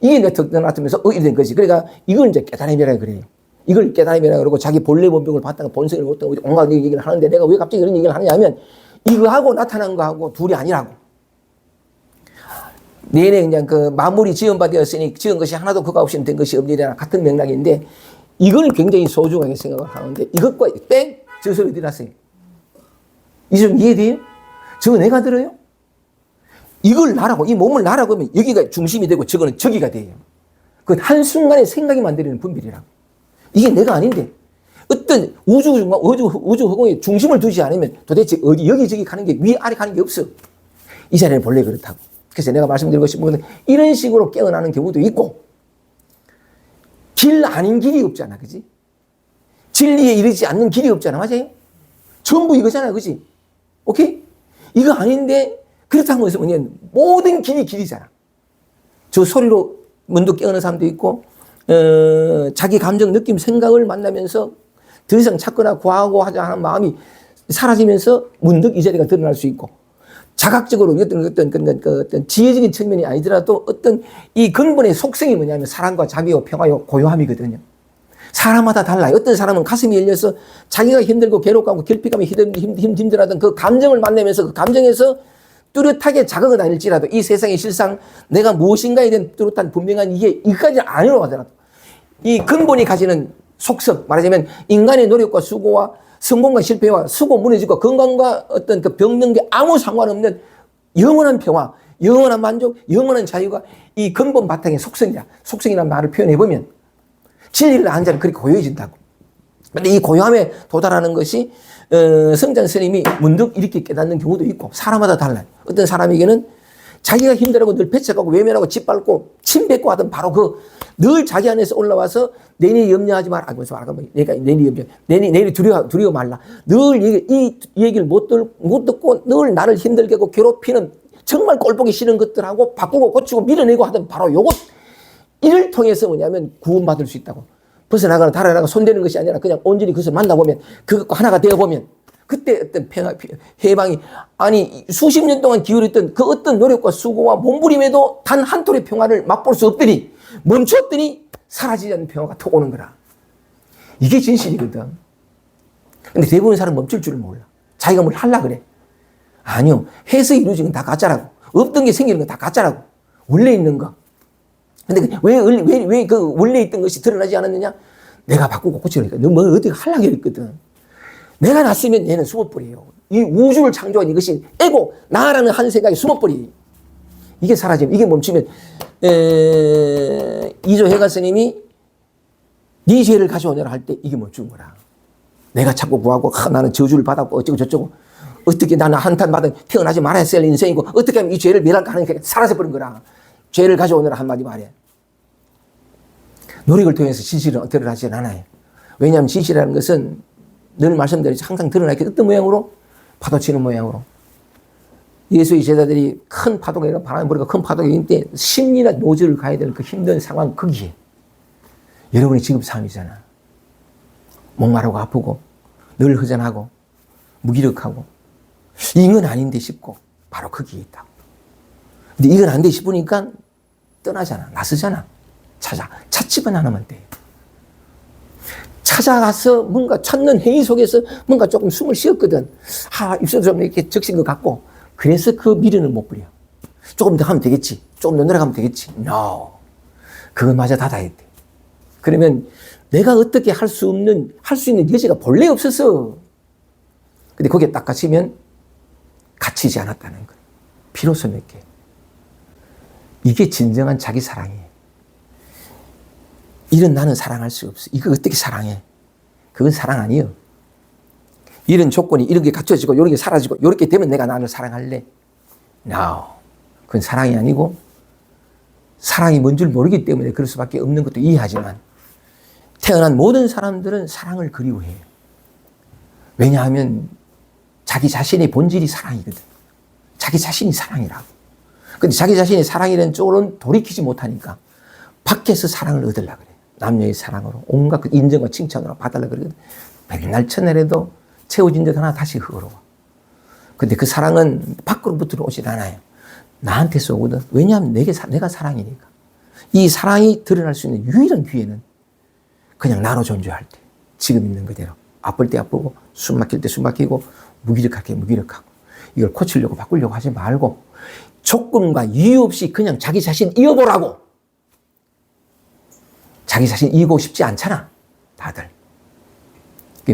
이게 나타나면서 이래 된 거지. 그러니까 이걸 이제 깨달음이라 그래요. 이걸 깨달음이라 그러고 자기 본래 본병을 봤다가 본성을 어떤 온갖 얘기를 하는데 내가 왜 갑자기 이런 얘기를 하냐 하면 이거하고 나타난 거하고 둘이 아니라고. 내내 그냥 그 마무리 지연받았으니 지은 것이 하나도 그가 없이는 된 것이 없느니라 같은 맥락인데 이걸 굉장히 소중하게 생각을 하는데 이것과 땡! 저 소리 들었어요. 이 좀 이해돼요? 저거 내가 들어요? 이걸 나라고, 이 몸을 나라고 하면 여기가 중심이 되고 저거는 저기가 돼요. 그 한순간에 생각이 만들어내는 분별이라고. 이게 내가 아닌데 어떤 우주 허공에 중심을 두지 않으면 도대체 어디 여기저기 가는 게 위아래 가는 게 없어. 이 자리는 본래 그렇다고. 그래서 내가 말씀드리고 싶은 건 이런 식으로 깨어나는 경우도 있고 길 아닌 길이 없잖아. 그지? 진리에 이르지 않는 길이 없잖아. 맞아요? 전부 이거잖아. 그지? 오케이? 이거 아닌데 그렇다고 해서 뭐냐면 모든 길이 길이잖아. 저 소리로 문득 깨어나는 사람도 있고 자기 감정, 느낌, 생각을 만나면서 더 이상 찾거나 구하고 하자 하는 마음이 사라지면서 문득 이 자리가 드러날 수 있고 자각적으로 어떤 지혜적인 측면이 아니더라도 어떤 이 근본의 속성이 뭐냐면 사랑과 자비와 평화와 고요함이거든요. 사람마다 달라요. 어떤 사람은 가슴이 열려서 자기가 힘들고 괴롭고 결핍감이 힘들어하던 그 감정을 만나면서 그 감정에서 뚜렷하게 자극은 아닐지라도 이 세상의 실상 내가 무엇인가에 대한 뚜렷한 분명한 이까지는 아니라고 하더라도 이 근본이 가지는 속성, 말하자면 인간의 노력과 수고와 성공과 실패와 수고 무너지고 건강과 어떤 그 병든게 아무 상관없는 영원한 평화, 영원한 만족, 영원한 자유가 이 근본 바탕의 속성이다. 속성이라는 말을 표현해보면 진리를 아는 자는 그렇게 고요해진다고. 근데 이 고요함에 도달하는 것이 성장 스님이 문득 이렇게 깨닫는 경우도 있고 사람마다 달라요. 어떤 사람에게는 자기가 힘들고 늘 배척하고 외면하고 짓밟고 침뱉고 하던 바로 그 늘 자기 안에서 올라와서 내니 염려하지 마라. 내가 내니 염려, 내니 두려워 말라. 늘 이 얘기를 못 듣고 늘 나를 힘들게 하고 괴롭히는 정말 꼴보기 싫은 것들하고 바꾸고 고치고 밀어내고 하던 바로 요것 이를 통해서 뭐냐면 구원받을 수 있다고. 벗어나가는 달아나가 손대는 것이 아니라 그냥 온전히 그것을 만나보면 그것과 하나가 되어보면 그때 어떤 평화, 해방이 아니 수십 년 동안 기울였던 그 어떤 노력과 수고와 몸부림에도 단 한 톨의 평화를 맛볼 수 없더니 멈췄더니 사라지지 않는 평화가 톡 오는 거라. 이게 진실이거든. 근데 대부분 사람은 멈출 줄을 몰라. 자기가 뭘 하려고 그래. 아니요. 해서 이루어진 건 다 가짜라고. 없던 게 생기는 건 다 가짜라고. 원래 있는 거. 근데 왜 그 원래 있던 것이 드러나지 않았느냐? 내가 바꾸고 고치니까. 너 뭐 어떻게 하려고 했거든. 내가 났으면 얘는 숨어버려요. 이 우주를 창조한 이것이 에고, 나라는 한 생각이 숨어버려. 이게 사라지면, 이게 멈추면, 이조 해가 스님이 네 죄를 가져오느라 할 때 이게 멈춘 거라. 내가 자꾸 구하고, 나는 저주를 받았고, 어쩌고 저쩌고, 어떻게 나는 한탄 받은 태어나지 말아야 할 인생이고, 어떻게 하면 이 죄를 멸할까 하는 게 사라져버린 거라. 죄를 가져오느라 한마디 말해. 노력을 통해서 진실은 드러나지 않아요. 왜냐하면 진실이라는 것은 늘 말씀드렸지 항상 드러나게 어떤 모양으로? 파도치는 모양으로. 예수의 제자들이 큰 파도가 일어나 바람이 불고 큰 파도가 일어날 때 심리나 노즐을 가야 될 그 힘든 상황 거기에 여러분의 지금 삶이잖아. 목마르고 아프고 늘 허전하고 무기력하고 이건 아닌데 싶고 바로 거기에 있다. 근데 이건 안 돼 싶으니까 떠나잖아. 나서잖아. 찾지만 않으면 돼. 찾아가서 뭔가 찾는 행위 속에서 뭔가 조금 숨을 쉬었거든. 입술도 좀 이렇게 적신 것 같고. 그래서 그 미련을 못 부려. 조금 더 하면 되겠지. 조금 더 노력하면 되겠지. No. 그것마저 닫아야 돼. 그러면 내가 어떻게 할 수 있는 여지가 본래 없어서. 근데 거기에 딱 갇히면 갇히지 않았다는 거예요. 비로소 몇 개. 이게 진정한 자기 사랑이에요. 이런 나는 사랑할 수 없어. 이거 어떻게 사랑해? 그건 사랑 아니에요. 이런 조건이 이렇게 갖춰지고 이렇게 사라지고 이렇게 되면 내가 나를 사랑할래? No. 그건 사랑이 아니고 사랑이 뭔 줄 모르기 때문에 그럴 수밖에 없는 것도 이해하지만 태어난 모든 사람들은 사랑을 그리워해요. 왜냐하면 자기 자신의 본질이 사랑이거든. 자기 자신이 사랑이라고. 근데 자기 자신이 사랑이라는 쪽으로는 돌이키지 못하니까 밖에서 사랑을 얻으려고 그래. 남녀의 사랑으로 온갖 인정과 칭찬으로 받으려고 그러거든. 맨날 천내래도 채워진 듯 하나 다시 흐르고. 근데 그 사랑은 밖으로부터 오지 않아요. 나한테서 오거든. 왜냐하면 내가 사랑이니까. 이 사랑이 드러날 수 있는 유일한 기회는 그냥 나로 존재할 때. 지금 있는 그대로. 아플 때 아프고 숨 막힐 때 숨 막히고 무기력할 때 무기력하고. 이걸 고치려고 바꾸려고 하지 말고 조건과 이유 없이 그냥 자기 자신 이어보라고. 자기 자신 이기고 싶지 않잖아. 다들.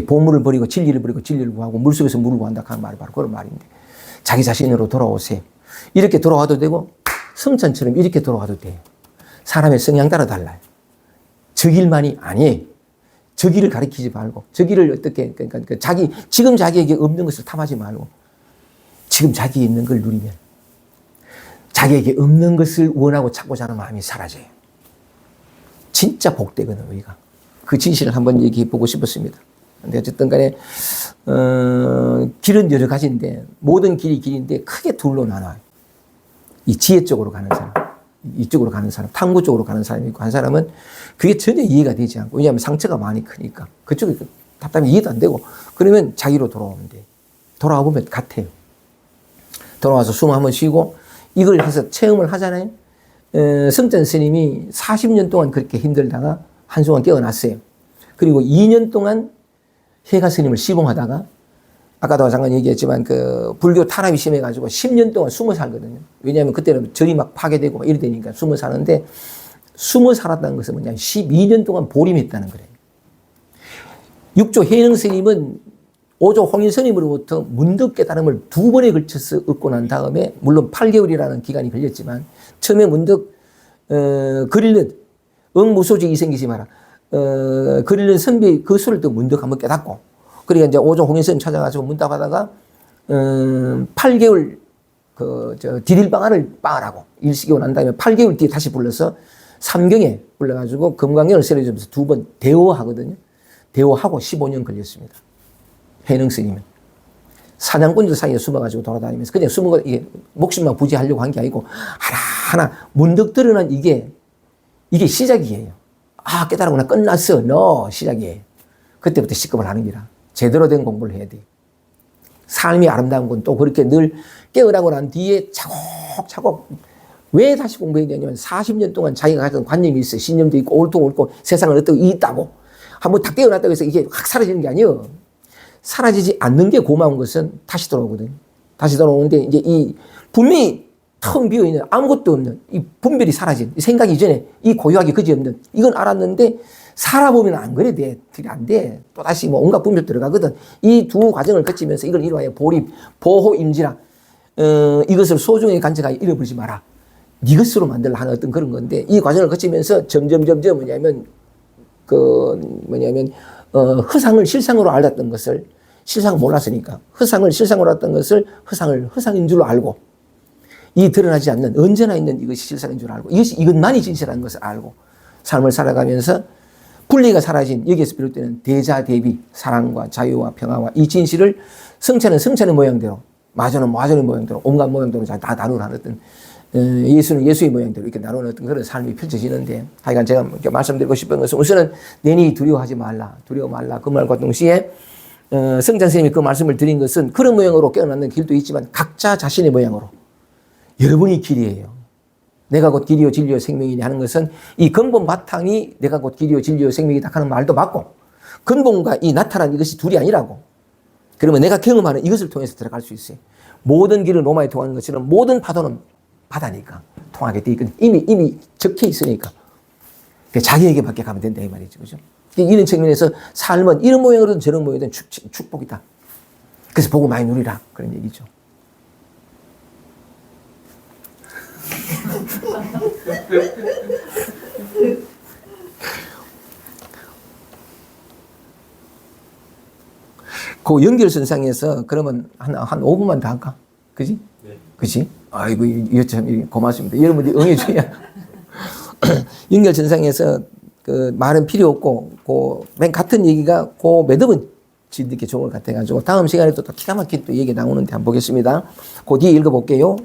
보물을 버리고 진리를 버리고 진리를 구하고 물속에서 물을 구한다 하는 말이 바로 그런 말인데 자기 자신으로 돌아오세요. 이렇게 돌아와도 되고 성찬처럼 이렇게 돌아와도 돼요. 사람의 성향 따라 달라요. 저 길만이 아니에요. 저 길을 가리키지 말고 저 길을 어떻게 그러니까 지금 자기에게 없는 것을 탐하지 말고 지금 자기에 있는 걸 누리면 자기에게 없는 것을 원하고 찾고자 하는 마음이 사라져요. 진짜 복되거든 우리가. 그 진실을 한번 얘기해 보고 싶었습니다. 근데 어쨌든 간에 길은 여러 가지인데 모든 길이 길인데 크게 둘로 나눠요. 이 지혜 쪽으로 가는 사람, 이쪽으로 가는 사람, 탐구 쪽으로 가는 사람이 있고 한 사람은 그게 전혀 이해가 되지 않고 왜냐하면 상처가 많이 크니까 그쪽이 답답해 이해도 안 되고 그러면 자기로 돌아오면 돼. 돌아와 보면 같아요. 돌아와서 숨 한번 쉬고 이걸 해서 체험을 하잖아요. 성전 스님이 40년 동안 그렇게 힘들다가 한순간 깨어났어요. 그리고 2년 동안 해가 스님을 시봉하다가 아까도 잠깐 얘기했지만 그 불교 탄압이 심해가지고 10년 동안 숨어 살거든요. 왜냐하면 그때는 절이 막 파괴되고 이래 되니까 숨어 사는데 숨어 살았다는 것은 뭐냐 12년 동안 보림했다는 거예요. 6조 해능 스님은 5조 홍인 스님으로부터 문득 깨달음을 2번에 걸쳐서 얻고 난 다음에 물론 8개월이라는 기간이 걸렸지만 처음에 문득 그릴는 응무소지 이생기지 마라. 그릴는 선비 그 수를 또 문득 한번 깨닫고 그러니까 이제 5조 홍인 스님 찾아가지고 문답하다가 8개월 디딜방아를 빵하라고 일식이 오고 난 다음에 8개월 뒤에 다시 불러서 삼경에 불러가지고 금강경을 세례주면서 2번 대호하거든요. 대호하고 15년 걸렸습니다. 해능 스님은 사냥꾼들 사이에 숨어가지고 돌아다니면서 그냥 숨은 거 이게 목숨만 부지하려고 한 게 아니고 하나하나 문득 드러난 이게 시작이에요. 아 깨달았구나 끝났어. 시작이에요. 그때부터 식겁을 하는 기라. 제대로 된 공부를 해야 돼. 삶이 아름다운 건 또 그렇게 늘 깨어나고 난 뒤에 차곡차곡 왜 다시 공부해야 되냐면 40년 동안 자기가 가진 관념이 있어. 신념도 있고 옳고 세상을 어떻게 있다고 한번 다 깨어났다고 해서 이게 확 사라지는 게 아니에요. 사라지지 않는 게 고마운 것은 다시 돌아오거든. 다시 돌아오는데 이제 이 분명히 텅 비어있는 아무것도 없는 이 분별이 사라진 이 생각이 이전에 이 고유하게 그지없는 이건 알았는데 살아보면 안 그래 돼. 안 돼. 또다시 뭐 온갖 분별 들어가거든. 이 두 과정을 거치면서 이걸 이루어야 보림, 보호, 임지라 이것을 소중히 간직하여 잃어버리지 마라. 네 것으로 만들라 하는 어떤 그런 건데 이 과정을 거치면서 점점 허상을 실상으로 알았던 것을 실상을 몰랐으니까 허상을 실상으로 알았던 것을 허상을 허상인 줄로 알고 이 드러나지 않는 언제나 있는 이것이 실상인 줄 알고 이것만이 진실한 것을 알고 삶을 살아가면서 분리가 사라진 여기에서 비롯되는 대자대비 사랑과 자유와 평화와 이 진실을 성찬은 성찬의 모양대로 마저는 마저의 모양대로 온갖 모양대로 다 나누는 어떤 예수는 예수의 모양대로 이렇게 나누는 어떤 그런 삶이 펼쳐지는데 하여간 제가 말씀드리고 싶은 것은 우선은 내니 두려워하지 말라 두려워 말라 그 말과 동시에 성찬 선생님이 그 말씀을 드린 것은 그런 모양으로 깨어나는 길도 있지만 각자 자신의 모양으로 여러분이 길이에요. 내가 곧 길이요 진리요 생명이니 하는 것은 이 근본 바탕이 내가 곧 길이요 진리요 생명이다 하는 말도 맞고 근본과 이 나타난 이것이 둘이 아니라고. 그러면 내가 경험하는 이것을 통해서 들어갈 수 있어요. 모든 길은 로마에 통하는 것처럼 모든 파도는 바다니까 통하게 돼 있거든. 이미 적혀 있으니까 자기에게밖에 가면 된다 이 말이죠. 그죠? 이런 측면에서 삶은 이런 모양으로든 저런 모양이든 축복이다. 그래서 복을 많이 누리라 그런 얘기죠. 그 연결선상에서 그러면 한 5분만 더 할까? 그지? 네. 그지? 아이고, 이거 참 고맙습니다. 여러분들이 응해줘야. 연결선상에서 그 말은 필요 없고, 맨 같은 얘기가 몇 업은 지들께 좋을 것 같아가지고, 다음 시간에 또 기가 막히게 또 얘기 나오는데 한번 보겠습니다. 그 뒤에 읽어볼게요.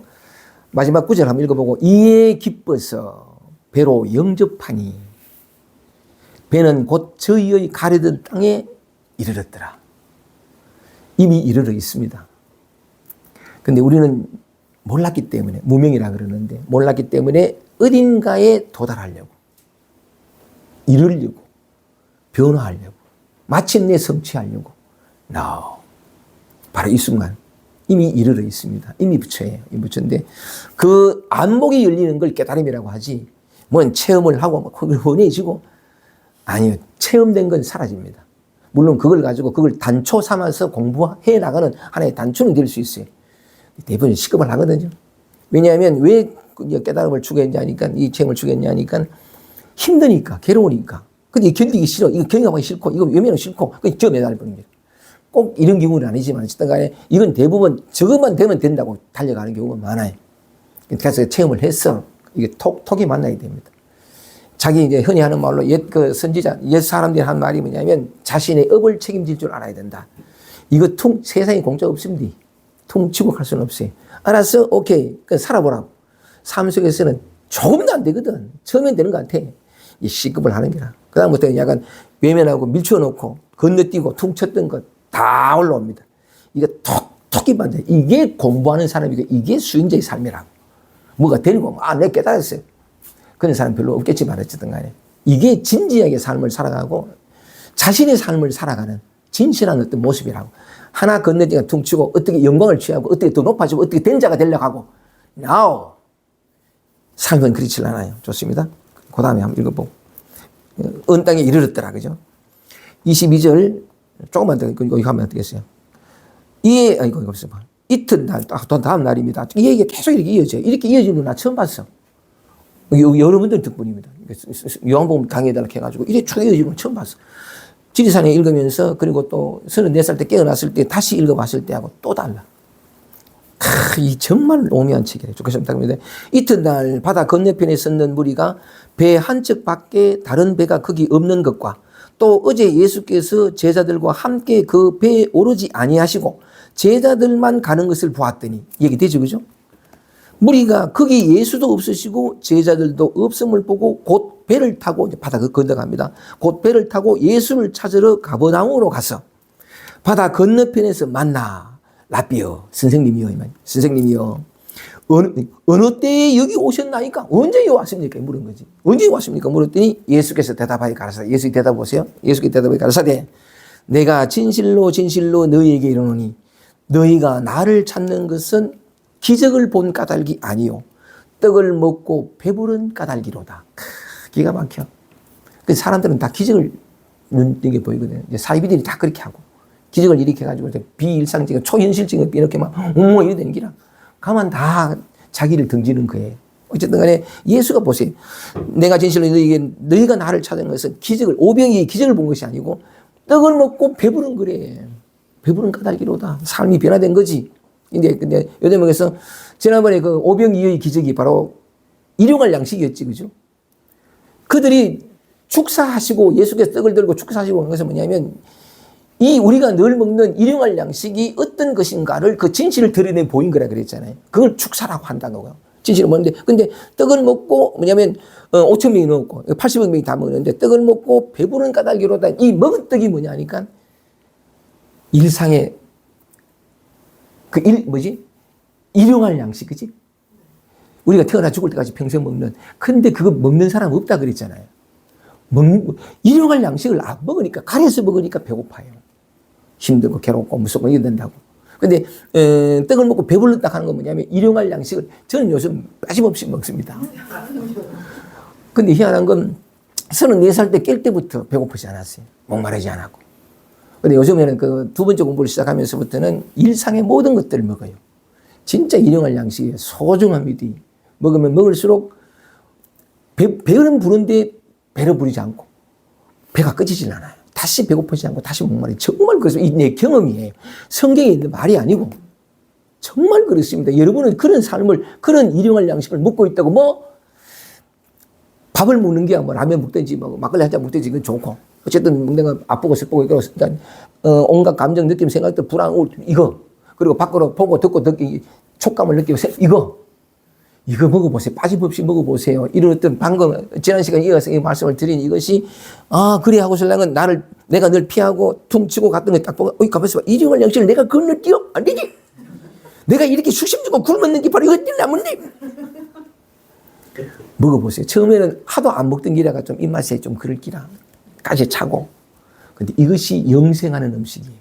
마지막 구절 한번 읽어보고, 이에 기뻐서 배로 영접하니, 배는 곧 저희의 가려던 땅에 이르렀더라. 이미 이르러 있습니다. 근데 우리는 몰랐기 때문에, 무명이라 그러는데, 몰랐기 때문에 어딘가에 도달하려고, 이루려고, 변화하려고, 마침내 성취하려고, no. 바로 이 순간, 이미 이르러 있습니다. 이미 부처예요. 이 부처인데, 그 안목이 열리는 걸 깨달음이라고 하지, 뭔 체험을 하고, 그걸 원해지고, 아니요. 체험된 건 사라집니다. 물론 그걸 가지고 그걸 단초 삼아서 공부해 나가는 하나의 단초는 될 수 있어요. 대부분 시급을 하거든요. 왜냐하면 왜 깨달음을 추구했냐니까, 이 체험을 추구했냐니까, 힘드니까, 괴로우니까. 근데 견디기 싫어. 이거 경험하기 싫고, 이거 외면하기 싫고, 그냥 저 매달려 버린 거예요. 꼭 이런 경우는 아니지만, 어쨌든 간에 이건 대부분 저것만 되면 된다고 달려가는 경우가 많아요. 그래서 체험을 해서 이게 톡이 만나야 됩니다. 자기 이제 흔히 하는 말로 옛 그 선지자, 옛 사람들이 한 말이 뭐냐면 자신의 업을 책임질 줄 알아야 된다. 이거 세상에 공짜 없습니다. 퉁치고 갈 수는 없어요. 알았어? 오케이. 그냥 살아보라고. 삶 속에서는 조금도 안 되거든. 처음엔 되는 것 같아. 이 시급을 하는 게라. 그 다음부터는 약간 외면하고 밀쳐 놓고 건너뛰고 퉁쳤던 것 다 올라옵니다. 이거 톡이 맞아. 이게 공부하는 사람이고 이게 수행자의 삶이라고. 뭐가 되고, 내가 깨달았어요. 그런 사람 별로 없겠지만 어쨌든 간에 이게 진지하게 삶을 살아가고 자신의 삶을 살아가는 진실한 어떤 모습이라고. 하나 건너뛰가 퉁치고 어떻게 영광을 취하고 어떻게 더 높아지고 어떻게 된 자가 되려고 하고 now 삶은 그렇지 않아요. 좋습니다. 그 다음에 한번 읽어보고 은 땅에 이르렀더라. 그죠? 22절 조금만 더 이거 하면 되겠어요. 이거 없어. 이튿날 다음 날입니다. 이 얘기가 계속 이렇게 이어져요. 이렇게 이어지는 거 나 처음 봤어. 여러분들 덕분입니다. 요한복음 강의해달라고 해가지고 이게 쭉 이어지는 건 처음 봤어. 지리산에 읽으면서 그리고 또 34살 때 깨어났을 때 다시 읽어봤을 때하고 또 달라. 이 정말 오묘한 책이래요. 좋겠습니다. 이튿날 바다 건너편에 섰는 무리가 배 한척 밖에 다른 배가 거기 없는 것과 또 어제 예수께서 제자들과 함께 그 배에 오르지 아니하시고 제자들만 가는 것을 보았더니 얘기되죠. 그죠? 무리가 거기 예수도 없으시고 제자들도 없음을 보고 곧 배를 타고 이제 바다 건너갑니다. 곧 배를 타고 예수를 찾으러 가버나움으로 가서 바다 건너편에서 만나 라비어 선생님이요 어느 때에 여기 오셨나이까? 언제 왔습니까? 물은 거지. 언제 왔습니까? 물었더니 예수께서 대답하여 가라사대. 예수께 대답 보세요. 예수께 대답하여 가라사대. 내가 진실로 너희에게 이르노니 너희가 나를 찾는 것은 기적을 본 까닭이 아니요 떡을 먹고 배부른 까닭이로다. 기가 막혀. 사람들은 다 기적을 눈뜨게 보이거든요. 사이비들이 다 그렇게 하고 기적을 일으켜가지고 비일상적인 초현실적인 이렇게 막 이래 되는 기라. 가만 다 자기를 등지는 거예요. 어쨌든 간에 예수가 보세요. 내가 진실로 너희가 나를 찾은 것은 기적을, 오병이 기적을 본 것이 아니고 떡을 먹고 배부른 거래. 배부른 까닭이로다. 삶이 변화된 거지. 근데 요대목에서 지난번에 그 오병이의 기적이 바로 일용할 양식이었지. 그죠? 그들이 축사하시고 예수께서 떡을 들고 축사하시고 한 것은 뭐냐면 이 우리가 늘 먹는 일용할 양식이 어떤 것인가를 그 진실을 드러내 보인 거라 그랬잖아요. 그걸 축사라고 한다는 거고요. 진실을 먹는데 근데 떡을 먹고 뭐냐면 5천 명이 넘었고 80여 명이 다 먹었는데 떡을 먹고 배부른 까닭이로다. 이 먹은 떡이 뭐냐니까 일상의 일용할 양식, 그지? 우리가 태어나 죽을 때까지 평생 먹는. 근데 그거 먹는 사람 없다 그랬잖아요. 일용할 양식을 안 먹으니까, 가려서 먹으니까 배고파요. 힘들고 괴롭고 무섭고 이래 된다고. 근데 떡을 먹고 배불렀다 하는 건 뭐냐면 일용할 양식을 저는 요즘 빠짐없이 먹습니다. 근데 희한한 건 34살 때 깰 때부터 배고프지 않았어요. 목마르지 않았고. 근데 요즘에는 그 두 번째 공부를 시작하면서부터는 일상의 모든 것들을 먹어요. 진짜 일용할 양식이에요. 소중합니다. 먹으면 먹을수록 배는 부른데 배를 부르지 않고 배가 꺼지질 않아요. 다시 배고프지 않고 다시 목마르지. 정말 그렇습니다. 내 경험이에요. 성경에 있는 말이 아니고. 정말 그렇습니다. 여러분은 그런 삶을, 그런 일용할 양식을 먹고 있다고 뭐 밥을 먹는 게 뭐 라면 먹든지 뭐 막걸리 한 잔 먹든지 이건 좋고. 어쨌든 내가 아프고 슬프고 이거 온갖 감정, 느낌, 생각들, 불안, 우울 이거. 그리고 밖으로 보고 듣고 느끼기 촉감을 느끼고 이거 먹어보세요. 빠짐없이 먹어보세요. 이런 어떤 방금 지난 시간에 이어서 이 말씀을 드린 이것이 그래 하고 신랑은 내가 늘 피하고 퉁치고 갔던 거 딱 보고 가만있어 봐. 일용할 양식을 내가 건너뛰어? 안 되지. 내가 이렇게 수심 주고 굶었는 게 바로 이것 때문에 나문데 먹어보세요. 처음에는 하도 안 먹던 기라가 좀 입맛에 좀 그럴 기라 까지 차고. 근데 이것이 영생하는 음식이에요.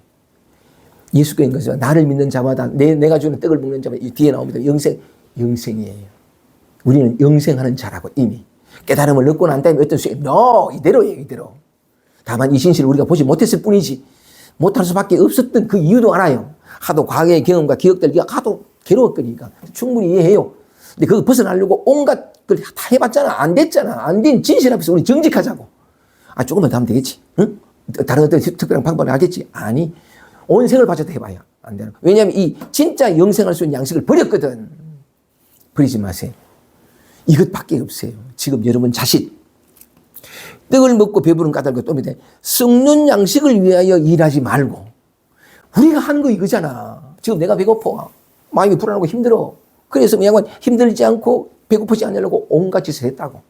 예수께서 것은 나를 믿는 자마다 내가 주는 떡을 먹는 자마다 뒤에 나옵니다. 영생이에요. 우리는 영생하는 자라고 이미 깨달음을 얻고 난 다음에 어떤 수익 이대로예요. 이대로. 다만 이 진실을 우리가 보지 못했을 뿐이지 못할 수밖에 없었던 그 이유도 알아요. 하도 과거의 경험과 기억들 하도 괴로웠거니까 충분히 이해해요. 근데 그거 벗어나려고 온갖 걸 다 해봤잖아. 안 됐잖아. 안 된 진실 앞에서 우리 정직하자고. 조금만 더 하면 되겠지. 응? 다른 어떤 특별한 방법을 알겠지. 아니 온 생을 바쳐도 해봐야 안 되는. 왜냐하면 이 진짜 영생할 수 있는 양식을 버렸거든. 버리지 마세요. 이것밖에 없어요. 지금 여러분 자신 떡을 먹고 배부른 까닭을 또 밑에 썩는 양식을 위하여 일하지 말고 우리가 하는 거 이거잖아. 지금 내가 배고파. 마음이 불안하고 힘들어. 그래서 그냥 힘들지 않고 배고프지 않으려고 온갖 짓을 했다고.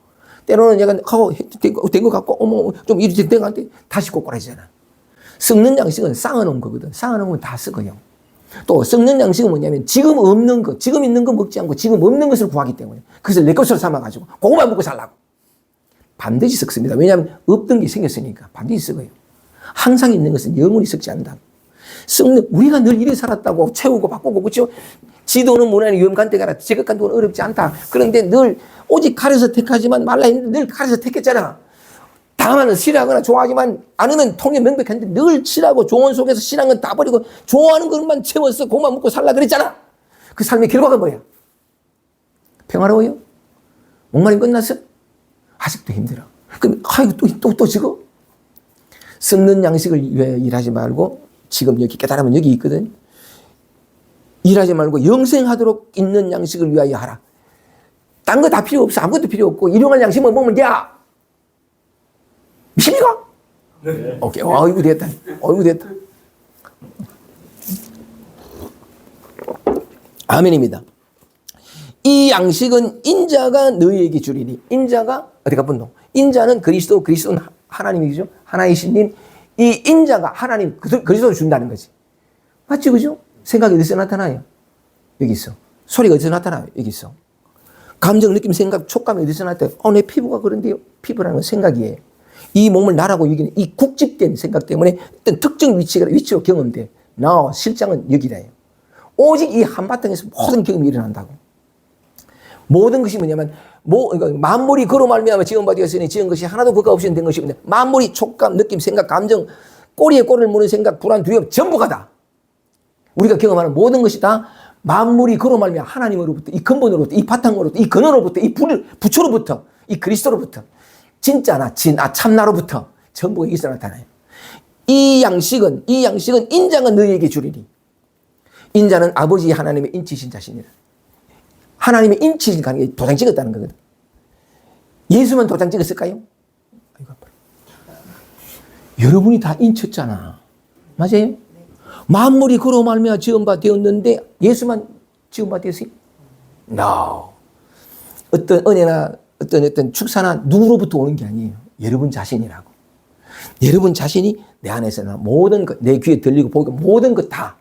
때로는 약간 된 것 같고 어머 좀 일이 된 것 같은데 다시 꼬꾸라지잖아. 썩는 양식은 쌓아놓은 거거든. 쌓아놓은 건 다 썩어요. 또 썩는 양식은 뭐냐면 지금 없는 것, 지금 있는 거 먹지 않고 지금 없는 것을 구하기 때문에 그것을 내 것으로 삼아가지고 그거만 먹고 살라고. 반드시 썩습니다. 왜냐하면 없던 게 생겼으니까 반드시 썩어요. 항상 있는 것은 영원히 썩지 않는다. 썩는 우리가 늘 이래 살았다고 채우고 바꾸고 그렇죠. 지도는 문화는 위험간 데 가라. 제각간 돈은 어렵지 않다. 그런데 늘 오직 가려서 택하지만 말라 했는데 늘 가려서 택했잖아. 다만 싫어하거나 좋아하지만 않으면 통에 명백한데 늘 싫어하고 조언 속에서 싫어한 건 다 버리고 좋아하는 것만 채워서 그것만 먹고 살라 그랬잖아. 그 삶의 결과가 뭐야? 평화로워요? 목마름 끝났어? 아직도 힘들어. 그럼 또 지고 썩는 양식을 위해 일하지 말고 지금 여기 깨달으면 여기 있거든. 일하지 말고 영생하도록 있는 양식을 위하여 하라. 딴 거 다 필요 없어. 아무것도 필요 없고 일용할 양식만 먹으면 돼. 미십니까? 네. 오케이. 어이구 됐다. 어이구 됐다. 아멘입니다. 이 양식은 인자가 너희에게 주리니. 인자가 어디가 분노? 인자는 그리스도는 하나님이죠. 하나이신 님. 이 인자가 하나님 그리스도를 준다는 거지. 맞지 그죠? 생각이 어디서 나타나요? 여기 있어. 소리가 어디서 나타나요? 여기 있어. 감정, 느낌, 생각, 촉감이 어디서 나타나요? 내 피부가 그런데요. 피부라는 건 생각이에요. 이 몸을 나라고 여기는 이 국집된 생각 때문에 어떤 특정 위치로 경험돼. 실장은 여기다요. 오직 이 한바탕에서 모든 경험이 일어난다고. 모든 것이 뭐냐면 만물이 그로 말미암아 지은 바 되었으니 지은 것이 하나도 그가 없이는 된 것이 없는데 만물이 촉감, 느낌, 생각, 감정, 꼬리에 꼬리를 무는 생각, 불안, 두려움 전부가 다. 우리가 경험하는 모든 것이 다 만물이 그로 말미암아 하나님으로부터 이 근본으로부터 이 바탕으로부터 이 근원으로부터 이 부초로부터 이 그리스도로부터 진짜나 참나로부터 전부가 여기서 나타나요. 이 양식은 인자가 너희에게 주리니. 인자는 아버지 하나님의 인치신 자신이라. 하나님의 인치신 가는 도장 찍었다는 거거든. 예수만 도장 찍었을까요? 여러분이 다 인쳤잖아. 맞아요? 만물이 그로 말미암아 지은 바 되었는데 예수만 지은 바 되었어요? No. 어떤 은혜나 어떤 축사나 누구로부터 오는 게 아니에요. 여러분 자신이라고. 여러분 자신이 내 안에서는 모든 것, 내 귀에 들리고 보이고 모든 것 다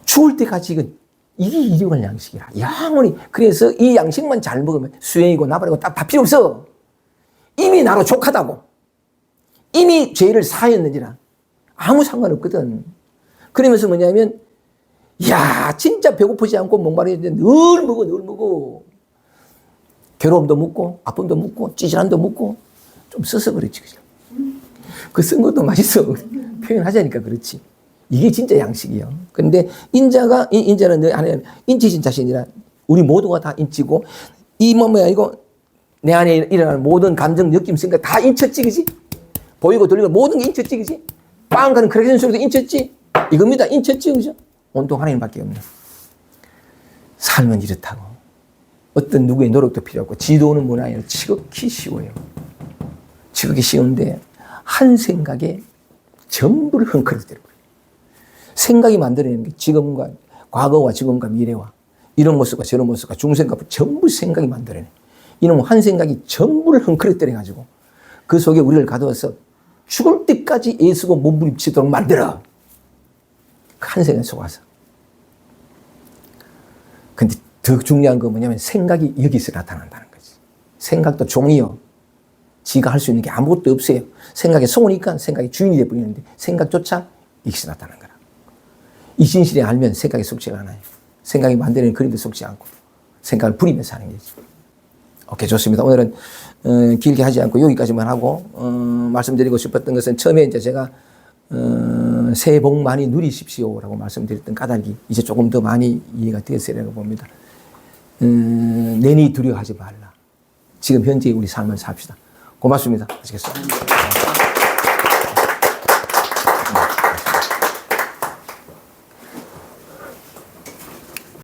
죽을 때까지 이게 일용할 양식이라. 영원히. 그래서 이 양식만 잘 먹으면 수행이고 나발이고 다 필요 없어. 이미 나로 족하다고. 이미 죄를 사했는지라. 아무 상관없거든. 그러면서 뭐냐면 진짜 배고프지 않고 목마르지 늘 먹어. 괴로움도 묻고 아픔도 묻고 찌질함도 묻고 좀 써서 그렇지. 그 쓴 것도 맛있어. 표현하자니까 그렇지. 이게 진짜 양식이에요. 그런데 인자는 너 안에 인치신 자신이라. 우리 모두가 다 인치고 이 몸이 아니고 내 안에 일어나는 모든 감정, 느낌, 생각 다 인쳤지 그지? 보이고 들리고 모든 게 인쳤지, 그지? 빵 가는 크랙션 속에서 인쳤지? 이겁니다. 인쳤지, 그죠? 온통 하나님밖에 없는. 삶은 이렇다고. 어떤 누구의 노력도 필요 없고, 지도는 문화예요. 지극히 쉬워요. 지극히 쉬운데, 한 생각에 전부를 헝클어뜨려버려요. 생각이 만들어내는 게 지금과, 과거와 지금과 미래와, 이런 모습과 저런 모습과 중생과 전부 생각이 만들어내. 이놈 한 생각이 전부를 헝클어뜨려가지고, 그 속에 우리를 가두어서 죽을 때까지 애쓰고 몸부림치도록 만들어. 한 생각 속아서. 근데 더 중요한 건 뭐냐면 생각이 여기서 나타난다는 거지. 생각도 종이요. 지가 할 수 있는 게 아무것도 없어요. 생각에 속으니까 생각이 주인이 되어버리는데 생각조차 여기서 나타나는 거라. 이 진실을 알면 생각이 속지가 않아요. 생각이 만드는 그림도 속지 않고 생각을 부리면서 하는 거지. 오케이, 좋습니다. 오늘은 길게 하지 않고 여기까지만 하고 말씀드리고 싶었던 것은 처음에 이제 제가 새해 복 많이 누리십시오라고 말씀드렸던 까닭이 이제 조금 더 많이 이해가 되었으리라고 봅니다. 내니 두려워하지 말라. 지금 현재 우리 삶을 삽시다. 고맙습니다. 하시겠습니다.